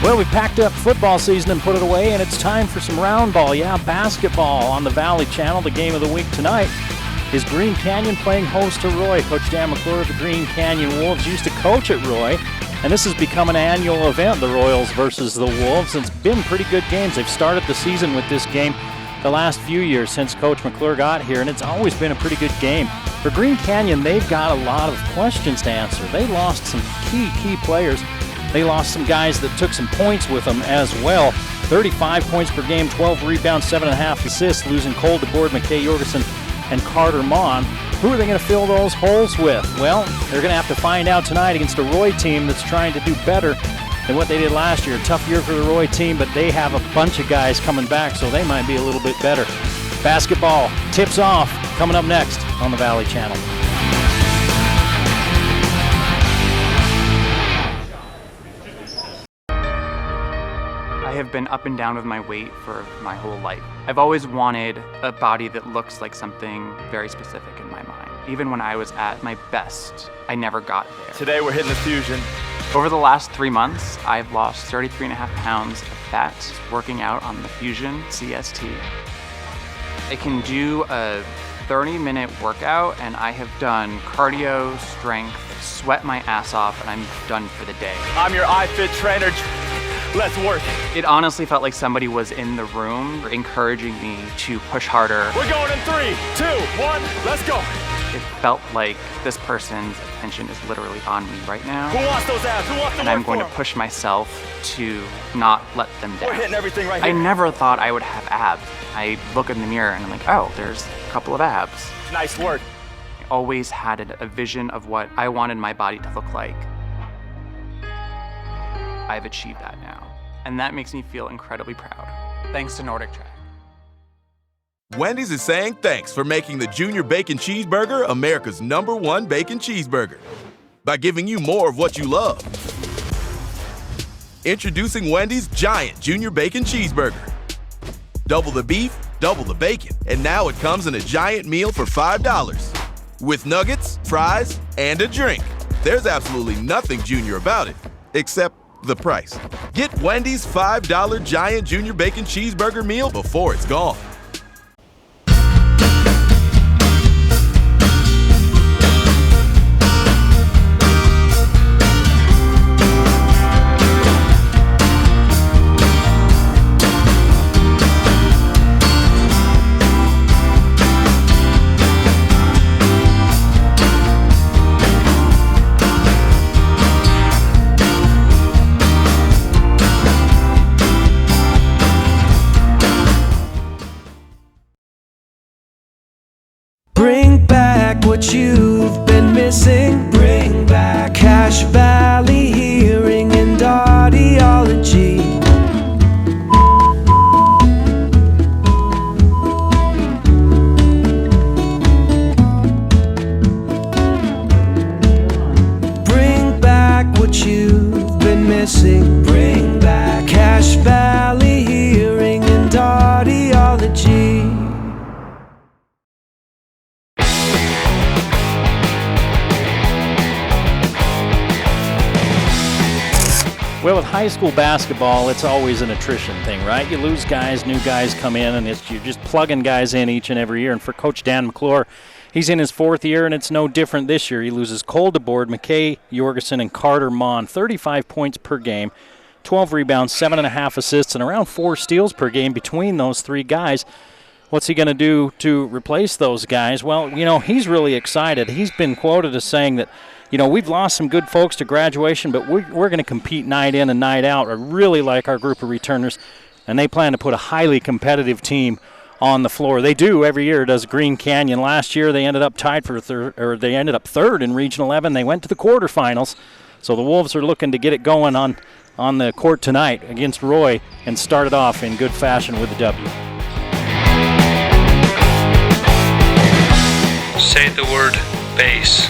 Well, we packed up football season and put it away, and it's time for some round ball. Yeah, basketball on the Valley Channel. The game of the week tonight is Green Canyon playing host to Roy. Coach Dan McClure of the Green Canyon Wolves used to coach at Roy, and this has become an annual event, the Royals versus the Wolves. It's been pretty good games. They've started the season with this game the last few years since Coach McClure got here, and it's always been a pretty good game. For Green Canyon, they've got a lot of questions to answer. They lost some key players. They lost some guys that took some points with them as well. 35 points per game, 12 rebounds, 7.5 assists, losing Cole DeBoard, McKay Jorgensen, and Carter Mon. Who are they going to fill those holes with? Well, they're going to have to find out tonight against a Roy team that's trying to do better than what they did last year. Tough year for the Roy team, but they have a bunch of guys coming back, so they might be a little bit better. Basketball tips off coming up next on the Valley Channel. I have been up and down with my weight for my whole life. I've always wanted a body that looks like something very specific in my mind. Even when I was at my best, I never got there. Today we're hitting the fusion. Over the last 3 months, I've lost 33.5 pounds of fat working out on the Fusion CST. I can do a 30-minute workout, and I have done cardio, strength, sweat my ass off, and I'm done for the day. I'm your iFit trainer. Let's work. It honestly felt like somebody was in the room encouraging me to push harder. We're going in 3, 2, 1, let's go. It felt like this person's attention is literally on me right now. Who wants those abs? Who wants to and work I'm going for to them? push myself to not let them down. We're hitting everything right I here. never thought I would have abs. I look in the mirror and I'm like, oh, there's a couple of abs. Nice work. I always had a vision of what I wanted my body to look like. I've achieved that now, and that makes me feel incredibly proud. Thanks to Nordic Track. Wendy's is saying thanks for making the Junior Bacon Cheeseburger America's #1 bacon cheeseburger by giving you more of what you love. Introducing Wendy's Giant Junior Bacon Cheeseburger. Double the beef, double the bacon, and now it comes in a giant meal for $5 with nuggets, fries, and a drink. There's absolutely nothing junior about it, except the price. Get Wendy's $5 Giant Junior Bacon Cheeseburger meal before it's gone. Bring back what you've been missing. Bring back Cache Valley Hearing and Audiology. Bring back what you've been missing. Bring back Cache Valley Hearing and Audiology. Well, with high school basketball, it's always an attrition thing, right? You lose guys, new guys come in, and you're just plugging guys in each and every year. And for Coach Dan McClure, he's in his 4th year, and it's no different this year. He loses Cole DeBoard, McKay Jorgensen, and Carter Mon. 35 points per game, 12 rebounds, 7.5 assists, and around 4 steals per game between those 3 guys. What's he going to do to replace those guys? Well, he's really excited. He's been quoted as saying that, we've lost some good folks to graduation, but we're going to compete night in and night out. I really like our group of returners, and they plan to put a highly competitive team on the floor. They do every year. Does Green Canyon. Last year they ended up tied for they ended up 3rd in Region 11. They went to the quarterfinals, so the Wolves are looking to get it going on the court tonight against Roy and start it off in good fashion with a W. Say the word base.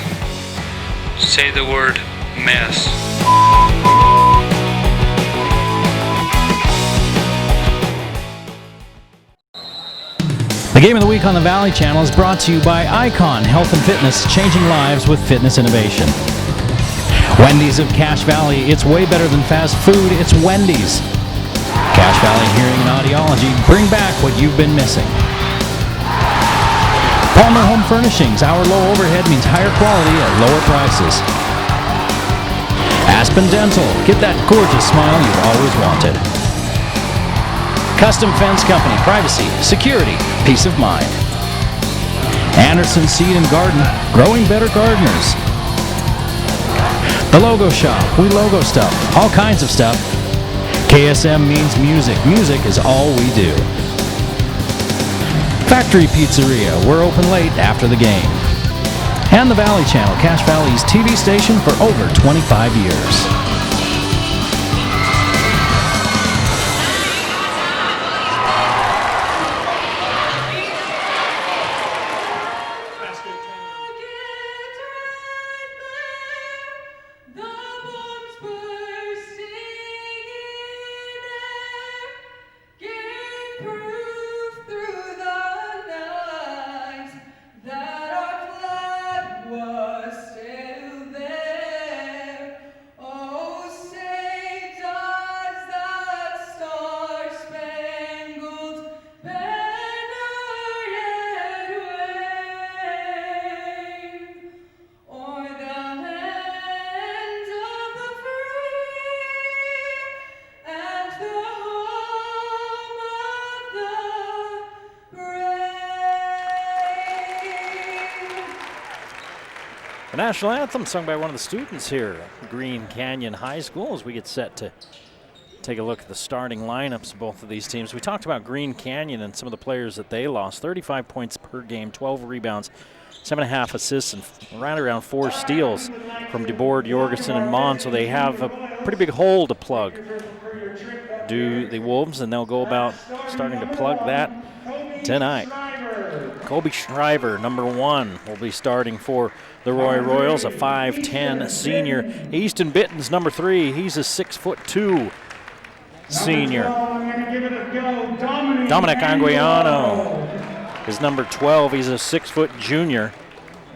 Say the word mess. The Game of the Week on the Valley Channel is brought to you by Icon Health and Fitness, changing lives with fitness innovation. Wendy's of Cache Valley. It's way better than fast food. It's Wendy's. Cache Valley Hearing and Audiology. Bring back what you've been missing. Palmer Home Furnishings. Our low overhead means higher quality at lower prices. Aspen Dental. Get that gorgeous smile you've always wanted. Custom Fence Company. Privacy, security, peace of mind. Anderson Seed and Garden. Growing better gardeners. The Logo Shop. We logo stuff. All kinds of stuff. KSM means music. Music is all we do. Factory Pizzeria. We're open late after the game. And the Valley Channel, Cache Valley's TV station for over 25 years. The national anthem sung by one of the students here at Green Canyon High School as we get set to take a look at the starting lineups of both of these teams. We talked about Green Canyon and some of the players that they lost. 35 points per game, 12 rebounds, 7.5 assists, and right around 4 steals from DeBoer, Jorgensen, and Mon. So they have a pretty big hole to plug. Do the Wolves, and they'll go about starting to plug that tonight. Kobe Shriver, number 1, will be starting for the Roy Royals, a 5'10 senior. Easton Bitten's number 3. He's a 6'2 senior. Dominic Anguiano is number 12. He's a 6' junior.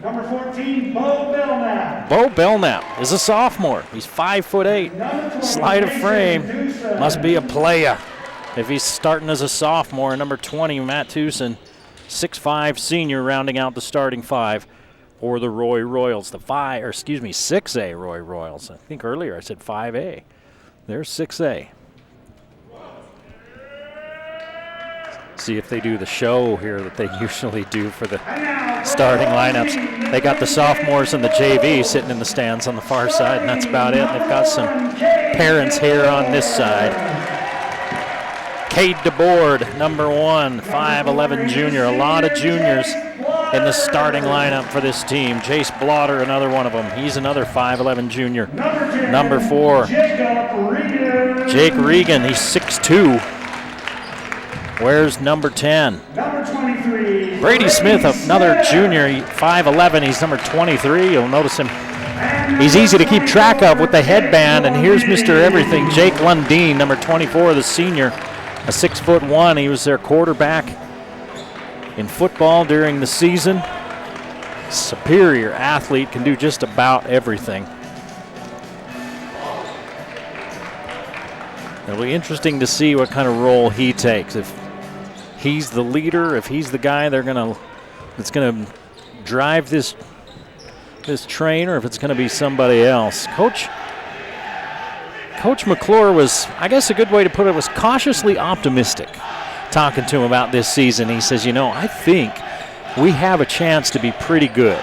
Number 14, Bo Belknap. Bo Belknap is a sophomore. He's 5'8". Sleight of frame. Must be a playa if he's starting as a sophomore. Number 20, Matt Tucson, 6'5 senior, rounding out the starting 5 for the Roy Royals. The 6A Roy Royals. I think earlier I said 5A. They're 6A. See if they do the show here that they usually do for the starting lineups. They got the sophomores and the JV sitting in the stands on the far side, and that's about it. They've got some parents here on this side. Cade DeBoard, number 1, 5'11 junior. A lot of juniors in the starting lineup for this team. Jace Blotter, another one of them. He's another 5'11 junior. Number 4, Jake Regan. He's 6'2". Where's number 10? Number 23. Brady Smith, another junior, 5'11". He's number 23. You'll notice him. He's easy to keep track of with the headband. And here's Mr. Everything, Jake Lundeen, number 24, the senior, a 6'1". He was their quarterback in football during the season. Superior athlete, can do just about everything. It'll be interesting to see what kind of role he takes. If he's the leader, if he's the guy that's gonna drive this train, or if it's gonna be somebody else. Coach McClure was, I guess a good way to put it, was cautiously optimistic talking to him about this season. He says, I think we have a chance to be pretty good.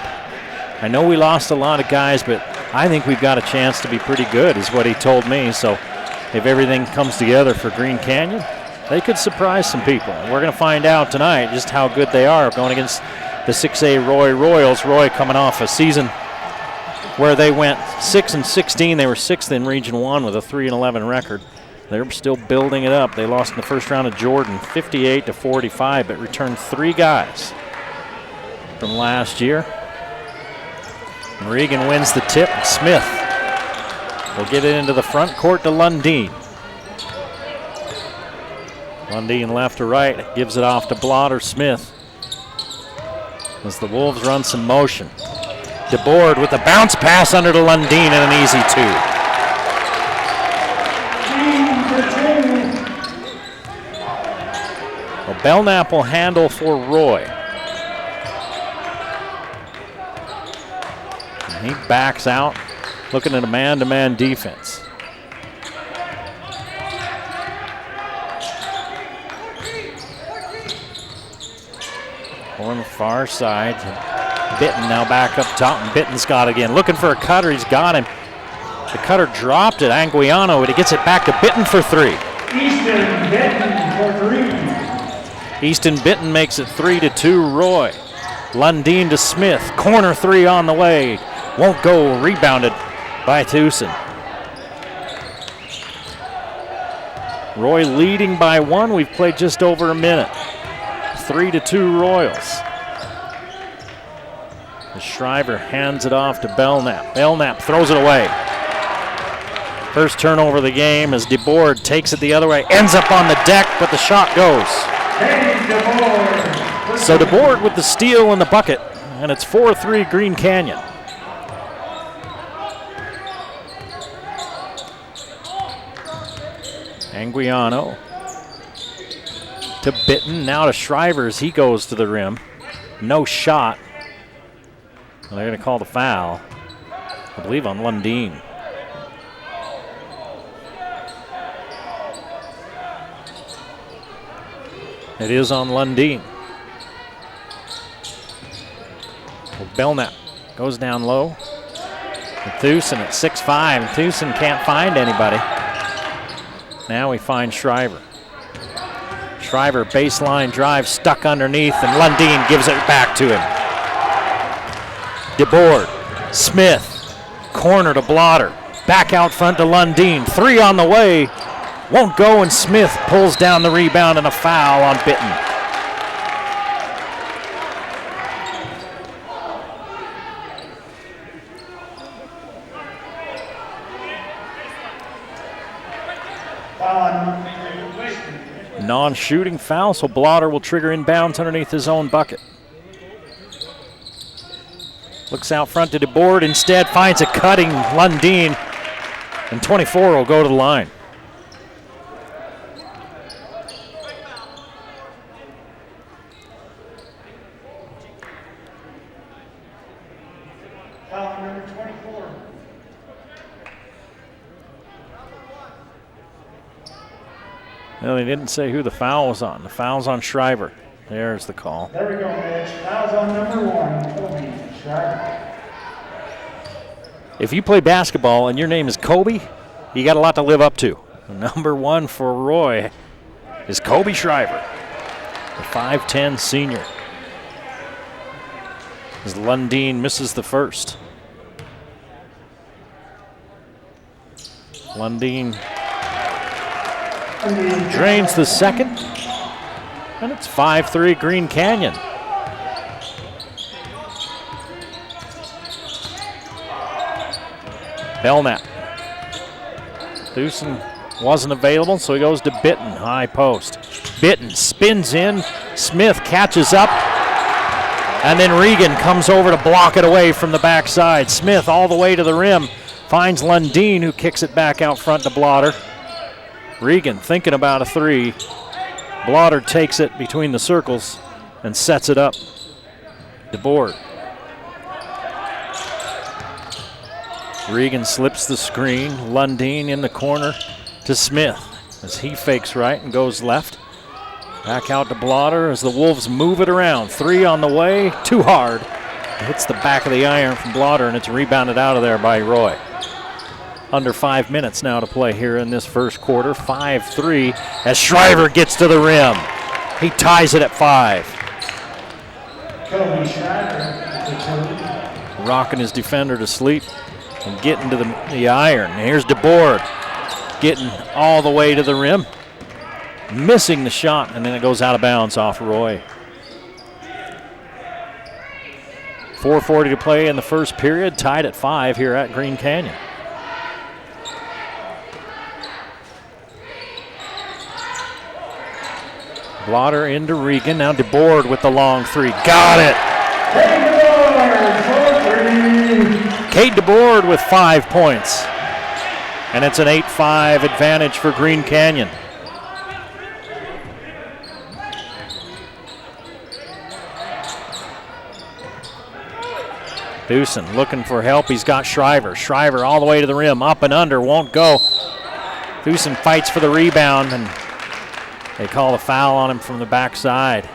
I know we lost a lot of guys, but I think we've got a chance to be pretty good, is what he told me. So if everything comes together for Green Canyon, they could surprise some people. We're going to find out tonight just how good they are going against the 6A Roy Royals. Roy coming off a season where they went 6-16. They were 6th in Region 1 with a 3-11 record. They're still building it up. They lost in the first round of Jordan, 58-45, but returned 3 guys from last year. Regan wins the tip. Smith will get it into the front court to Lundeen. Lundeen left to right, gives it off to Blotter. Smith as the Wolves run some motion. DeBoard with a bounce pass under to Lundeen and an easy 2. Well, Belknap will handle for Roy. And he backs out, looking at a man-to-man defense. On the far side, Bitten now back up top, and Bitten's got it again. Looking for a cutter, he's got him. The cutter dropped it, Anguiano, but he gets it back to Bitten for 3. Easton Benton for 3. Easton Bitten makes it 3-2 Roy. Lundeen to Smith, corner 3 on the way. Won't go, rebounded by Tucson. Roy leading by 1, we've played just over a minute. 3-2 Royals. As Shriver hands it off to Belknap. Belknap throws it away. First turnover of the game as DeBoard takes it the other way. Ends up on the deck, but the shot goes. So DeBoard with the steal and the bucket, and it's 4-3 Green Canyon. Anguiano to Bitten, now to Shriver as he goes to the rim. No shot. Well, they're going to call the foul, I believe, on Lundeen. It is on Lundeen. Well, Belknap goes down low. Thusen at 6'5", and Thusen can't find anybody. Now we find Shriver. Shriver baseline drive stuck underneath, and Lundeen gives it back to him. DeBoard, Smith, corner to Blotter. Back out front to Lundeen. 3 on the way. Won't go, and Smith pulls down the rebound and a foul on Bitten. Non-shooting foul, so Blotter will trigger inbounds underneath his own bucket. Looks out front to DeBoard, instead finds a cutting Lundeen, and 24 will go to the line. Foul number 24. No, they didn't say who the foul was on. The foul's on Shriver. There's the call. There we go, Mitch. Foul's on number 1, Kobe Shriver. If you play basketball and your name is Kobe, you got a lot to live up to. Number 1 for Roy is Kobe Shriver, the 5'10" senior. As Lundeen misses the first. Lundeen drains the second, and it's 5-3 Green Canyon. Belknap. Thusen wasn't available, so he goes to Bitten, high post. Bitten spins in, Smith catches up, and then Regan comes over to block it away from the backside. Smith all the way to the rim, finds Lundeen, who kicks it back out front to Blotter. Regan thinking about a 3. Blotter takes it between the circles and sets it up. DeBoard. Regan slips the screen. Lundeen in the corner to Smith as he fakes right and goes left. Back out to Blotter as the Wolves move it around. 3 on the way, too hard. It hits the back of the iron from Blotter, and it's rebounded out of there by Roy. Under 5 minutes now to play here in this first quarter. 5-3 as Shriver gets to the rim. He ties it at 5. Kobe Shriver. Rocking his defender to sleep and getting to the iron. Here's DeBoard getting all the way to the rim. Missing the shot, and then it goes out of bounds off Roy. 4:40 to play in the first period. Tied at 5 here at Green Canyon. Blotter into Regan. Now DeBoard with the long 3. Got it! Cade DeBoard with 5 points. And it's an 8-5 advantage for Green Canyon. Dewson looking for help. He's got Shriver. Shriver all the way to the rim. Up and under. Won't go. Dewson fights for the rebound, and they call a foul on him from the backside.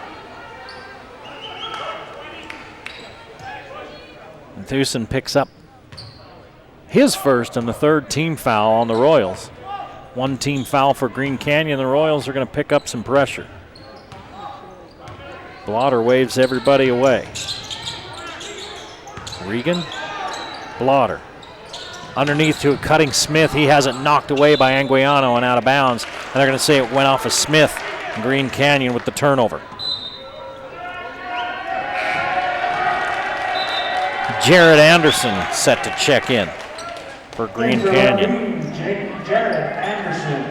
And Dewson picks up his first and the third team foul on the Royals. One team foul for Green Canyon. The Royals are going to pick up some pressure. Blotter waves everybody away. Regan, Blotter. Underneath to a cutting Smith. He has it knocked away by Anguiano and out of bounds. And they're going to say it went off of Smith. Green Canyon with the turnover. Jared Anderson set to check in for Green Canyon. Jared Anderson.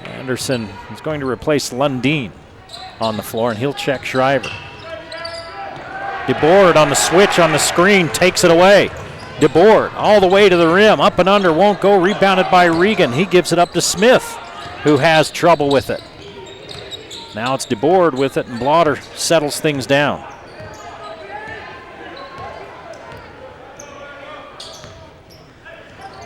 Anderson is going to replace Lundeen on the floor, and he'll check Shriver. DeBoard on the switch on the screen takes it away. DeBoard all the way to the rim, up and under, won't go, rebounded by Regan. He gives it up to Smith, who has trouble with it. Now it's DeBoard with it, and Blotter settles things down.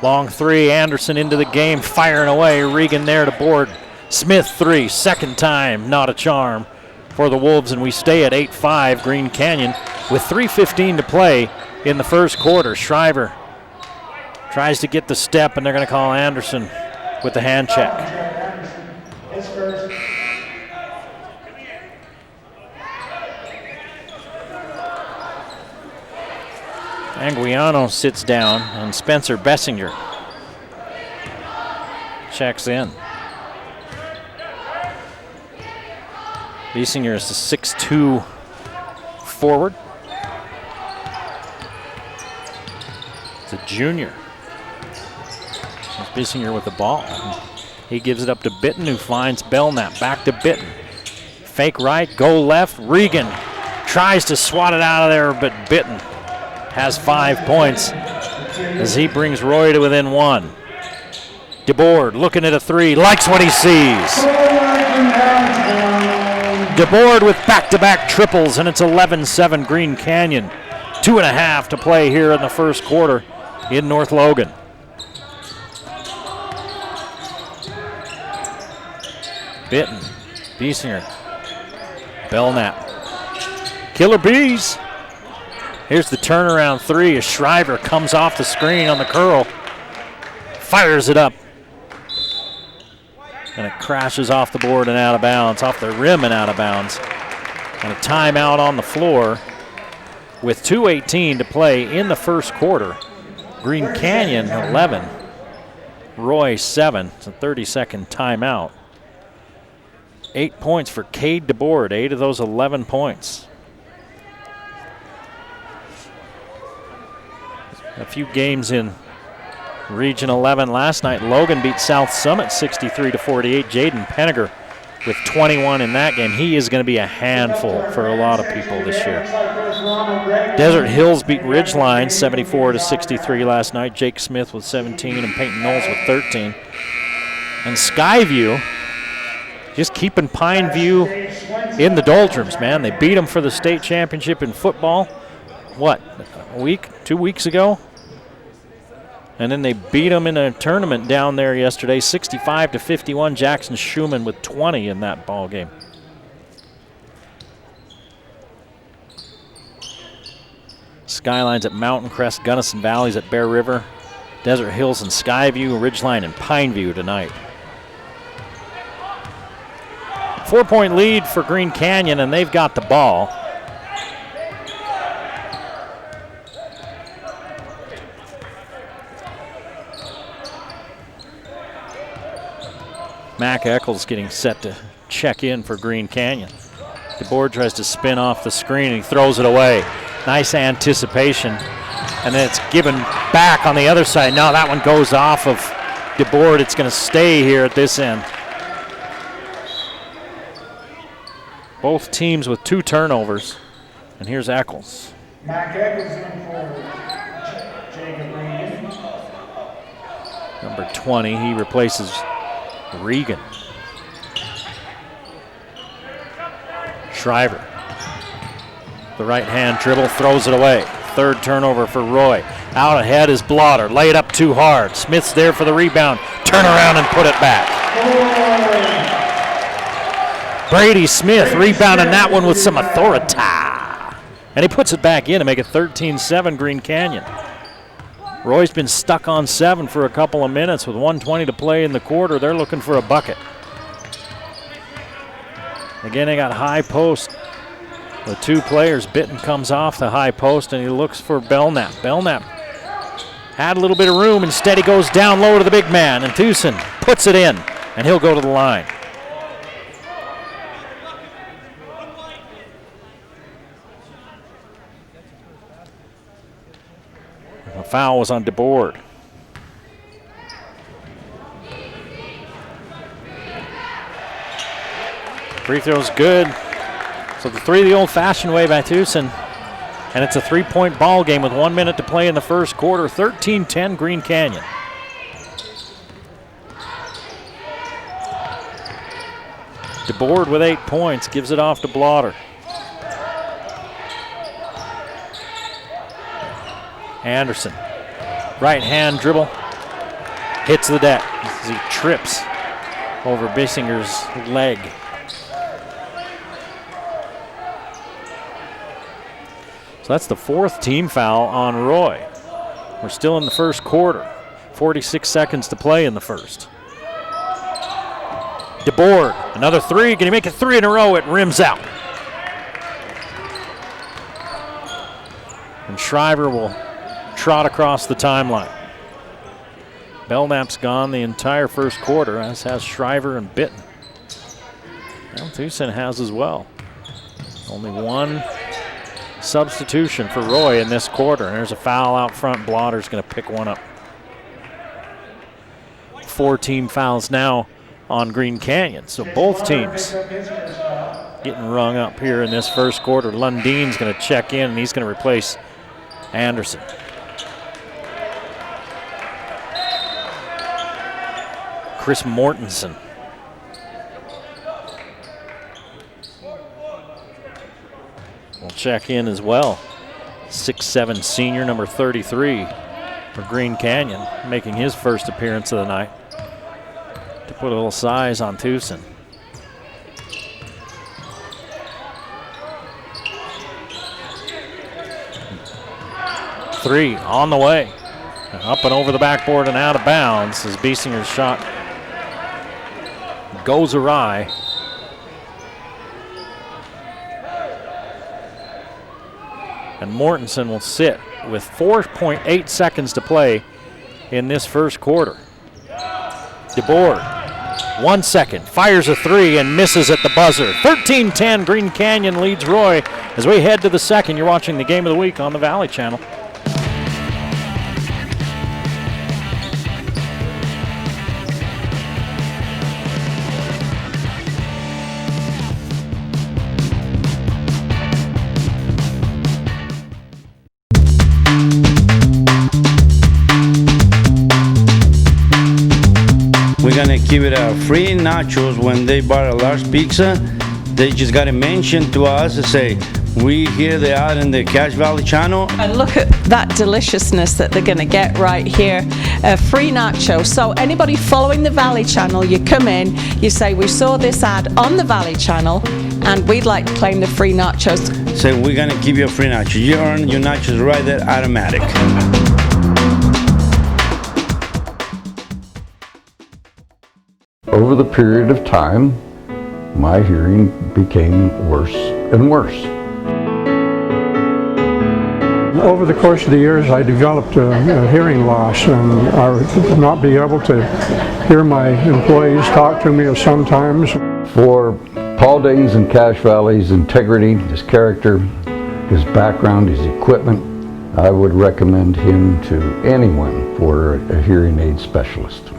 Long three, Anderson into the game, firing away. Regan there to board. Smith three, second time, not a charm for the Wolves, and we stay at 8-5 Green Canyon with 3:15 to play in the first quarter. Shriver tries to get the step, and they're going to call Anderson with the hand check. His first. Anguiano sits down, and Spencer Bessinger checks in. Bessinger is the 6'2" forward. It's a junior. It's Bessinger with the ball. He gives it up to Bitten, who finds Belknap. Back to Bitten. Fake right, go left. Regan tries to swat it out of there, but Bitten has 5 points as he brings Roy to within 1. DeBoard looking at a three, likes what he sees. DeBoard with back-to-back triples, and it's 11-7 Green Canyon. 2.5 to play here in the first quarter in North Logan. Bitten, Bessinger, Belknap. Killer Bees. Here's the turnaround three as Shriver comes off the screen on the curl. Fires it up. And it crashes off the board and out of bounds, off the rim and out of bounds. And a timeout on the floor with 2:18 to play in the first quarter. Green Canyon 11, Roy 7. It's a 30-second timeout. 8 points for Cade DeBoard, 8 of those 11 points. A few games in Region 11 last night. Logan beat South Summit 63-48. Jaden Penninger with 21 in that game. He is going to be a handful for a lot of people this year. Desert Hills beat Ridgeline 74-63 last night. Jake Smith with 17 and Peyton Knowles with 13. And Skyview just keeping Pineview in the doldrums, man. They beat them for the state championship in football, what, a week, 2 weeks ago? And then they beat them in a tournament down there yesterday, 65-51. Jackson Schumann with 20 in that ball game. Skylines at Mountain Crest, Gunnison Valleys at Bear River, Desert Hills and Skyview, Ridgeline and Pineview tonight. 4-point lead for Green Canyon, and they've got the ball. Mac Eccles getting set to check in for Green Canyon. DeBoard tries to spin off the screen and he throws it away. Nice anticipation. And then it's given back on the other side. Now that one goes off of DeBoard. It's going to stay here at this end. Both teams with 2 turnovers. And here's Eccles. Mac Eccles in for Jacob Regan. Number 20, he replaces Regan. Shriver. The right hand dribble, throws it away. 3rd turnover for Roy. Out ahead is Blotter. Lay it up too hard. Smith's there for the rebound. Turn around and put it back. Brady Smith rebounding that one with some authority. And he puts it back in to make it 13-7 Green Canyon. Roy's been stuck on 7 for a couple of minutes with 1:20 to play in the quarter. They're looking for a bucket. Again, they got high post. The 2 players, Bitten comes off the high post and he looks for Belknap. Belknap had a little bit of room. Instead, he goes down low to the big man, and Tucson puts it in, and he'll go to the line. The foul was on DeBoard. Free throw's good. So the 3 the old-fashioned way by Tucson. And it's a 3-point ball game with 1 minute to play in the first quarter. 13-10 Green Canyon. DeBoard with 8 points, gives it off to Blotter. Anderson, right hand dribble, hits the deck as he trips over Bissinger's leg. So that's the 4th team foul on Roy. We're still in the first quarter. 46 seconds to play in the first. DeBoard, another 3. Can he make it 3 in a row? It rims out. And Shriver will trot across the timeline. Belknap's gone the entire first quarter, as has Shriver and Bitten. Well, Tucson has as well. Only 1 substitution for Roy in this quarter. And there's a foul out front. Blotter's going to pick one up. 4 team fouls now on Green Canyon. So both teams getting rung up here in this first quarter. Lundine's going to check in, and he's going to replace Anderson. Chris Mortensen. Will check in as well. 6'7" senior, number 33 for Green Canyon, making his first appearance of the night to put a little size on Tucson. Three on the way. Up and over the backboard and out of bounds as Bissinger's shot goes awry. And Mortensen will sit with 4.8 seconds to play in this first quarter. DeBoard, 1 second, fires a 3 and misses at the buzzer. 13-10, Green Canyon leads Roy. As we head to the second, you're watching the Game of the Week on the Valley Channel. We're gonna give it a free nachos when they buy a large pizza. They just gotta mention to us and say, we hear they are in the Cache Valley channel. And look at that deliciousness that they're gonna get right here. A free nacho. So anybody following the Valley channel, you come in, you say, we saw this ad on the Valley channel and we'd like to claim the free nachos. Say, we're gonna give you a free nacho. You earn your nachos right there, automatic. Over the period of time, my hearing became worse and worse. Over the course of the years, I developed a hearing loss, and I would not be able to hear my employees talk to me sometimes. For Paul Daines and Cache Valley's integrity, his character, his background, his equipment, I would recommend him to anyone for a hearing aid specialist.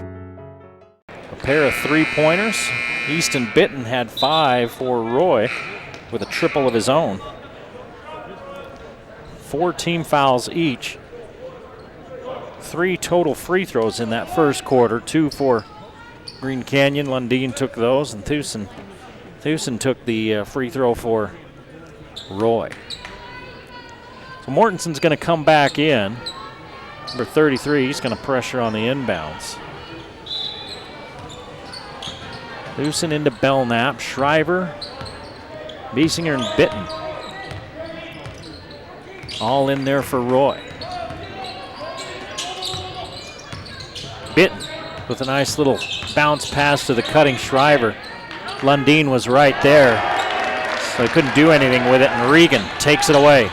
Pair of 3-pointers. Easton Bitten had 5 for Roy. with a triple of his own. 4 team fouls each. 3 total free throws in that first quarter, 2 for Green Canyon. Lundin took those, and Thusen took the free throw for Roy. So Mortenson's going to come back in. Number 33, he's going to pressure on the inbounds. Thusen into Belknap, Shriver, Biesinger, and Bitten. All in there for Roy. Bitten with a nice little bounce pass to the cutting Shriver. Lundin was right there, so he couldn't do anything with it, and Regan takes it away.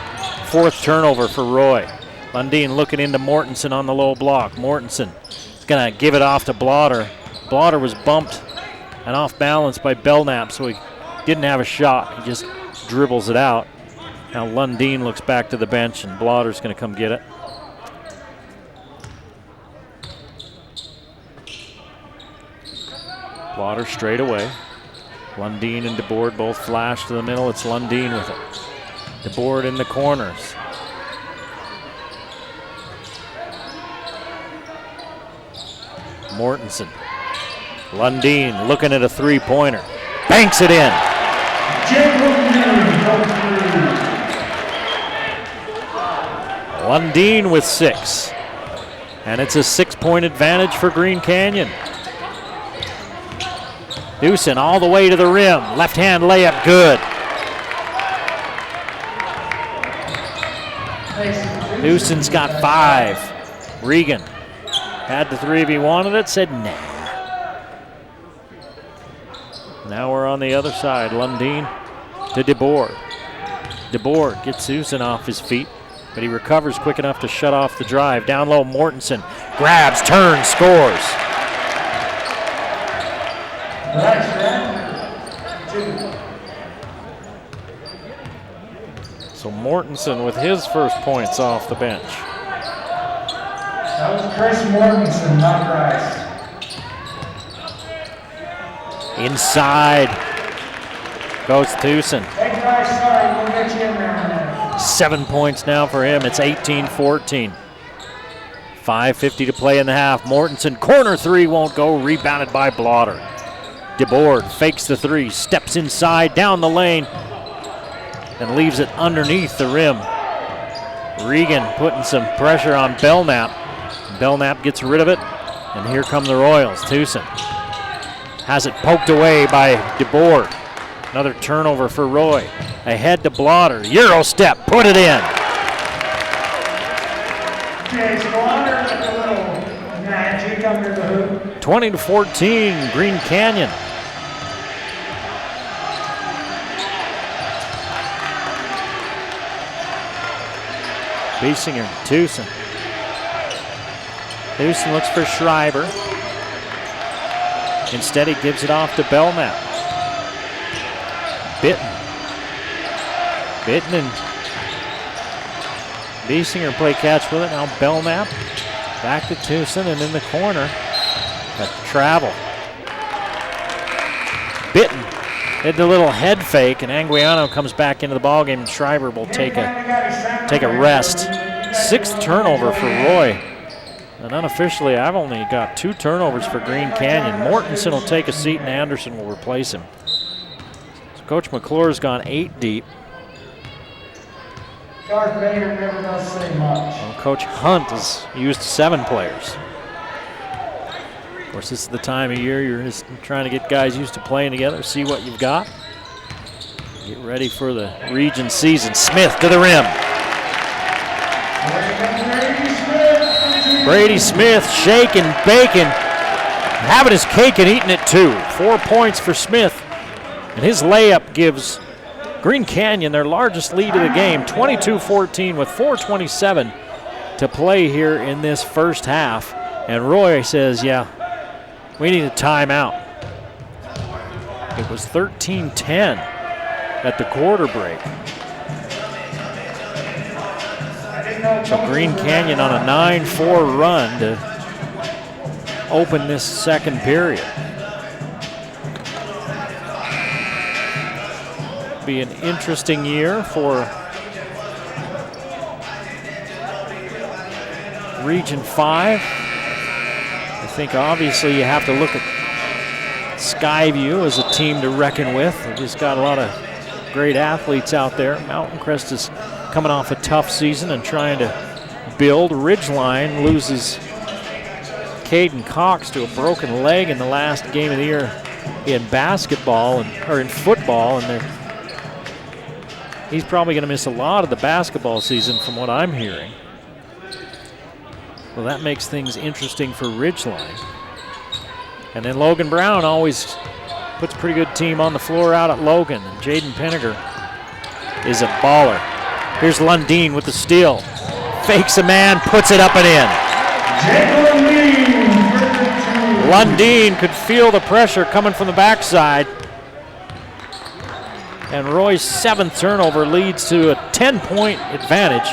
4th turnover for Roy. Lundin looking into Mortensen on the low block. Mortensen is going to give it off to Blotter. Blotter was bumped and off balance by Belknap, so he didn't have a shot. He just dribbles it out. Now Lundin looks back to the bench, and Blotter's going to come get it. Blotter straight away. Lundin and DeBoard both flash to the middle. It's Lundin with it. DeBoard in the corners. Mortensen. Lundin looking at a 3-pointer. Banks it in. Lundin with 6. And it's a 6-point advantage for Green Canyon. Thusen all the way to the rim. Left-hand layup, good. Thusen's got 5. Regan had the 3 if he wanted it, said nah. Now we're on the other side. Lundin to DeBoard. DeBoard gets Thusen off his feet, but he recovers quick enough to shut off the drive. Down low, Mortensen grabs, turns, scores. So Mortensen with his first points off the bench. That was Chris Mortensen, not Bryce. Inside goes Thusen. Hey Bryce, sorry, we'll get you in there. 7 points now for him. It's 18-14. 5:50 to play in the half. Mortensen, corner 3 won't go. Rebounded by Blotter. DeBoard fakes the 3, steps inside, down the lane, and leaves it underneath the rim. Regan putting some pressure on Belknap. Belknap gets rid of it, and here come the Royals. Thusen has it poked away by DeBoard. Another turnover for Roy. Ahead to Blotter. Euro step, put it in. Okay, so Blotter with a little magic under the hoop. 20-14, Green Canyon. Biesinger, Thusen. Thusen looks for Shriver. Instead, he gives it off to Belknap. Bitten and Biesinger play catch with it. Now Belknap back to Thusen, and in the corner, a travel. Bitten did the little head fake, and Anguiano comes back into the ballgame, and Shriver will take a rest. 6th turnover for Roy. And unofficially, I've only got 2 turnovers for Green Canyon. Mortensen will take a seat, and Anderson will replace him. So Coach McClure's gone 8 deep. Darth Vader never does say much. Well, Coach Hunt has used 7 players. Of course, this is the time of year you're just trying to get guys used to playing together, see what you've got. Get ready for the region season. Smith to the rim. Brady Smith shaking, baking, having his cake and eating it too. 4 points for Smith, and his layup gives Green Canyon their largest lead of the game, 22-14 with 4:27 to play here in this first half. And Roy says, yeah, we need a timeout. It was 13-10 at the quarter break. So Green Canyon on a 9-4 run to open this second period. be an interesting year for Region 5. I think obviously you have to look at Skyview as a team to reckon with. They've just got a lot of great athletes out there. Mountain Crest is coming off a tough season and trying to build. Ridgeline loses Caden Cox to a broken leg in the last game of the year in basketball or in football, and he's probably going to miss a lot of the basketball season from what I'm hearing. Well, that makes things interesting for Ridgeline. And then Logan Brown always puts a pretty good team on the floor out at Logan. And Jaden Pinniger is a baller. Here's Lundeen with the steal. Fakes a man, puts it up and in. Lundeen could feel the pressure coming from the backside. And Roy's 7th turnover leads to a 10-point advantage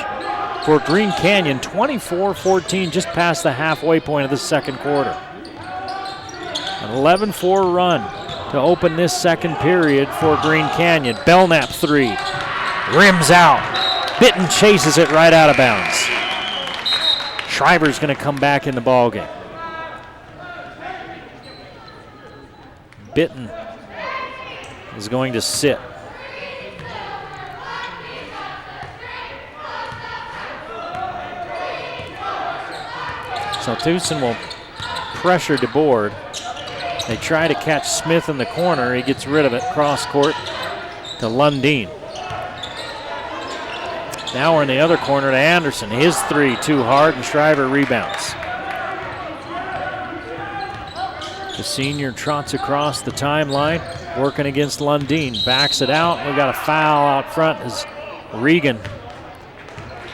for Green Canyon, 24-14, just past the halfway point of the second quarter. An 11-4 run to open this second period for Green Canyon. Belknap 3, rims out. Bitten chases it right out of bounds. Shriver's going to come back in the ballgame. Bitten is going to sit. So Tucson will pressure DeBoard. They try to catch Smith in the corner. He gets rid of it. Cross court to Lundeen. Now we're in the other corner to Anderson. His 3 too hard, and Shriver rebounds. The senior trots across the timeline, working against Lundeen. Backs it out. We've got a foul out front as Regan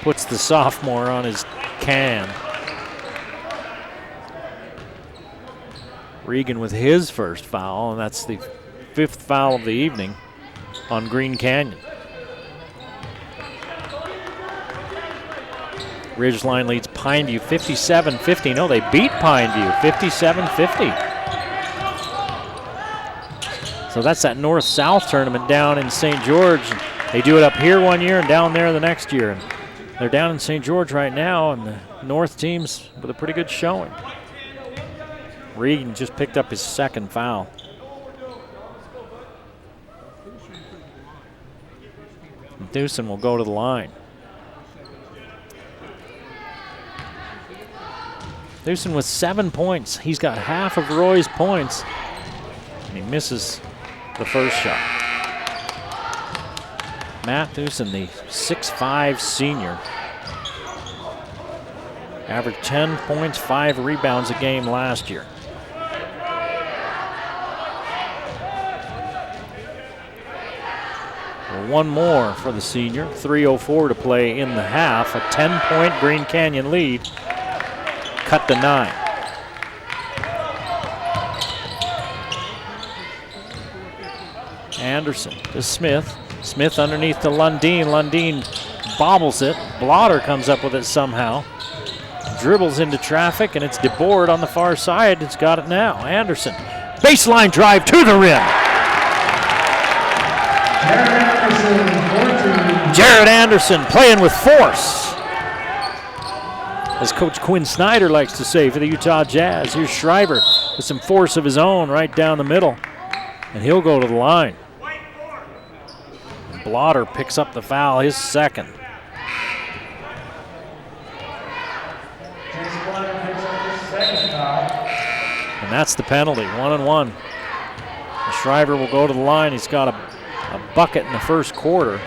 puts the sophomore on his can. Regan with his first foul, and that's the 5th foul of the evening on Green Canyon. Ridgeline leads Pineview 57-50. No, they beat Pineview 57-50. So that's that North-South tournament down in St. George. They do it up here one year and down there the next year. And they're down in St. George right now, and the North team's with a pretty good showing. Regan just picked up his 2nd foul. Dewson will go to the line. Dewson with 7 points. He's got half of Roy's points, and he misses the first shot. Matt Dewson, the 6'5" senior, averaged 10 points, 5 rebounds a game last year. One more for the senior. 3:04 to play in the half. A 10-point Green Canyon lead. Cut to 9. Anderson to Smith. Smith underneath to Lundeen. Lundeen bobbles it. Blotter comes up with it somehow. Dribbles into traffic, and it's DeBoard on the far side. It's got it now. Anderson. Baseline drive to the rim. Jared Anderson playing with force, as Coach Quinn Snyder likes to say for the Utah Jazz. Here's Shriver with some force of his own right down the middle, and he'll go to the line. And Blotter picks up the foul, his 2nd. And that's the penalty, 1-1. And Shriver will go to the line. He's got a bucket in the first quarter.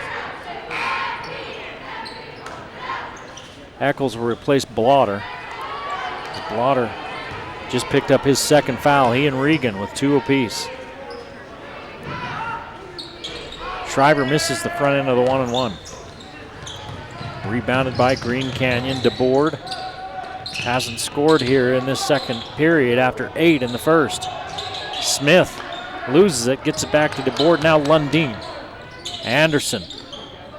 Eccles will replace Blotter. Blotter just picked up his 2nd foul. He and Regan with 2 apiece. Shriver misses the front end of the 1-1. Rebounded by Green Canyon. DeBoard hasn't scored here in this second period after 8 in the first. Smith loses it, gets it back to DeBoard. Now Lundeen. Anderson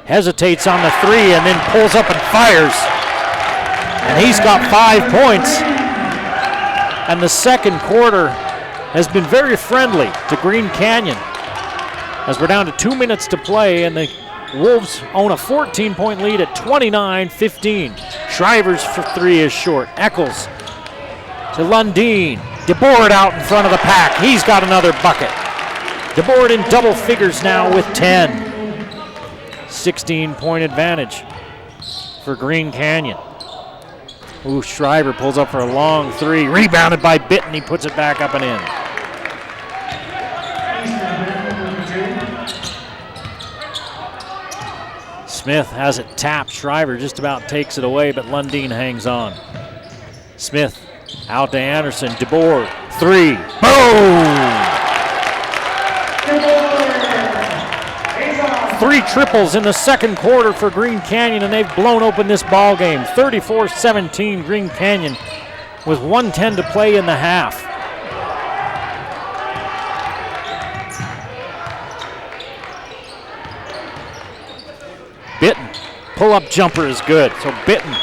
hesitates on the 3 and then pulls up and fires. And he's got 5 points. And the second quarter has been very friendly to Green Canyon. as we're down to 2 minutes to play, and the Wolves own a 14-point lead at 29-15. Shriver's for three is short. Eccles to Lundeen. DeBoard out in front of the pack. He's got another bucket. DeBoard in double figures now with 10. 16-point advantage for Green Canyon. Ooh, Shriver pulls up for a long three. Rebounded by Bitton. He puts it back up and in. Smith has it tapped. Shriver just about takes it away, but Lundeen hangs on. Smith out to Anderson. DeBoard, three. Boom! 3 triples in the second quarter for Green Canyon, and they've blown open this ball game. 34-17 Green Canyon with 1:10 to play in the half. Bitton, pull-up jumper is good. So Bitton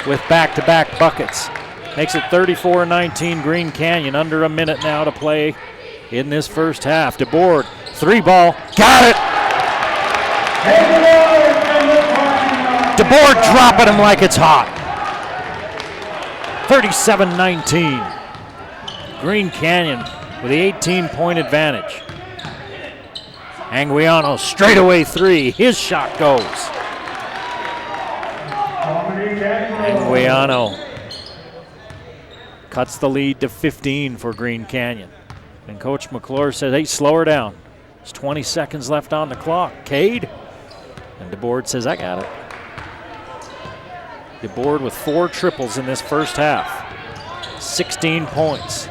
with back-to-back buckets. Makes it 34-19 Green Canyon. Under a minute now to play in this first half. DeBoard, 3-ball, got it! DeBoard dropping him like it's hot. 37-19. Green Canyon with the 18-point advantage. Anguiano straightaway three. His shot goes. Anguiano cuts the lead to 15 for Green Canyon. And Coach McClure says, hey, slow her down. There's 20 seconds left on the clock. Cade. And DeBoard says, I got it. DeBoard with 4 triples in this first half. 16 points.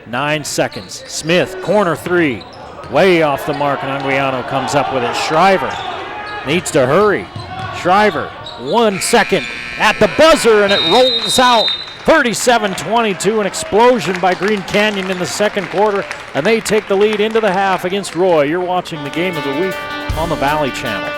9 seconds. Smith, corner three. Way off the mark, and Anguiano comes up with it. Shriver needs to hurry. Shriver, 1 second at the buzzer, and it rolls out. 37-22, an explosion by Green Canyon in the second quarter, and they take the lead into the half against Roy. You're watching the game of the week on the Valley Channel.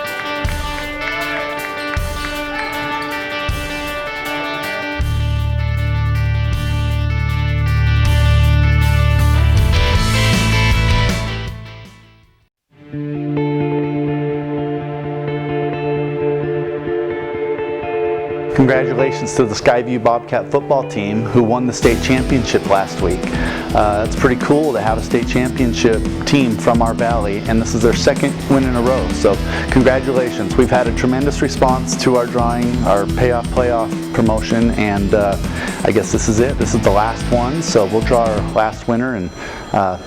Congratulations to the Skyview Bobcat football team who won the state championship last week. It's pretty cool to have a state championship team from our valley, and this is their second win in a row, so congratulations. We've had a tremendous response to our drawing, our payoff playoff promotion, and I guess this is it. This is the last one, so we'll draw our last winner and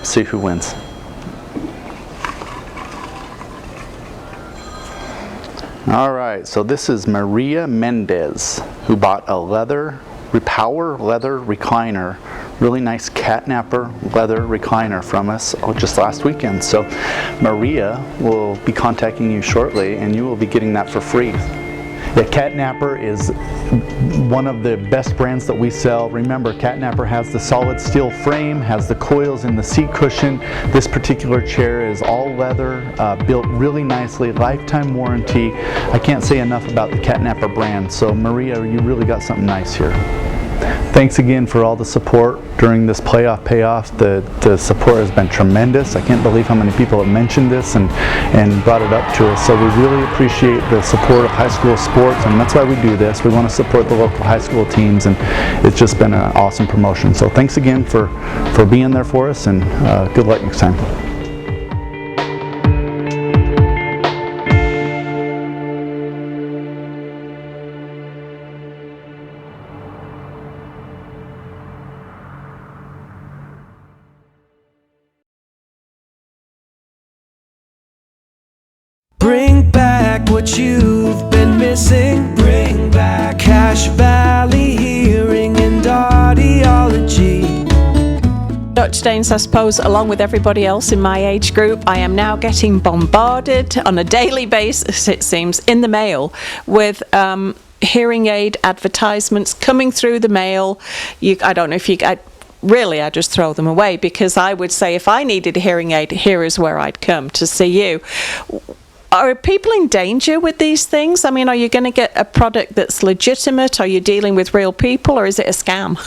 see who wins. All right, so this is Maria Mendez, who bought a Power leather recliner, really nice catnapper leather recliner from us just last weekend. So Maria will be contacting you shortly, and you will be getting that for free. The Catnapper is one of the best brands that we sell. Remember, Catnapper has the solid steel frame, has the coils in the seat cushion. This particular chair is all leather, built really nicely, lifetime warranty. I can't say enough about the Catnapper brand. So Maria, you really got something nice here. Thanks again for all the support during this playoff payoff. The support has been tremendous. I can't believe how many people have mentioned this and brought it up to us. So we really appreciate the support of high school sports, and that's why we do this. We want to support the local high school teams, and it's just been an awesome promotion. So thanks again for being there for us, and good luck next time. Bring back what you've been missing. Bring back Cache Valley Hearing and Audiology. Dr. Daines, I suppose, along with everybody else in my age group, I am now getting bombarded on a daily basis, it seems, in the mail with hearing aid advertisements coming through the mail. I don't know if you... Really, I just throw them away, because I would say if I needed a hearing aid, here is where I'd come to see you. Are people in danger with these things? I mean, are you going to get a product that's legitimate? Are you dealing with real people, or is it a scam?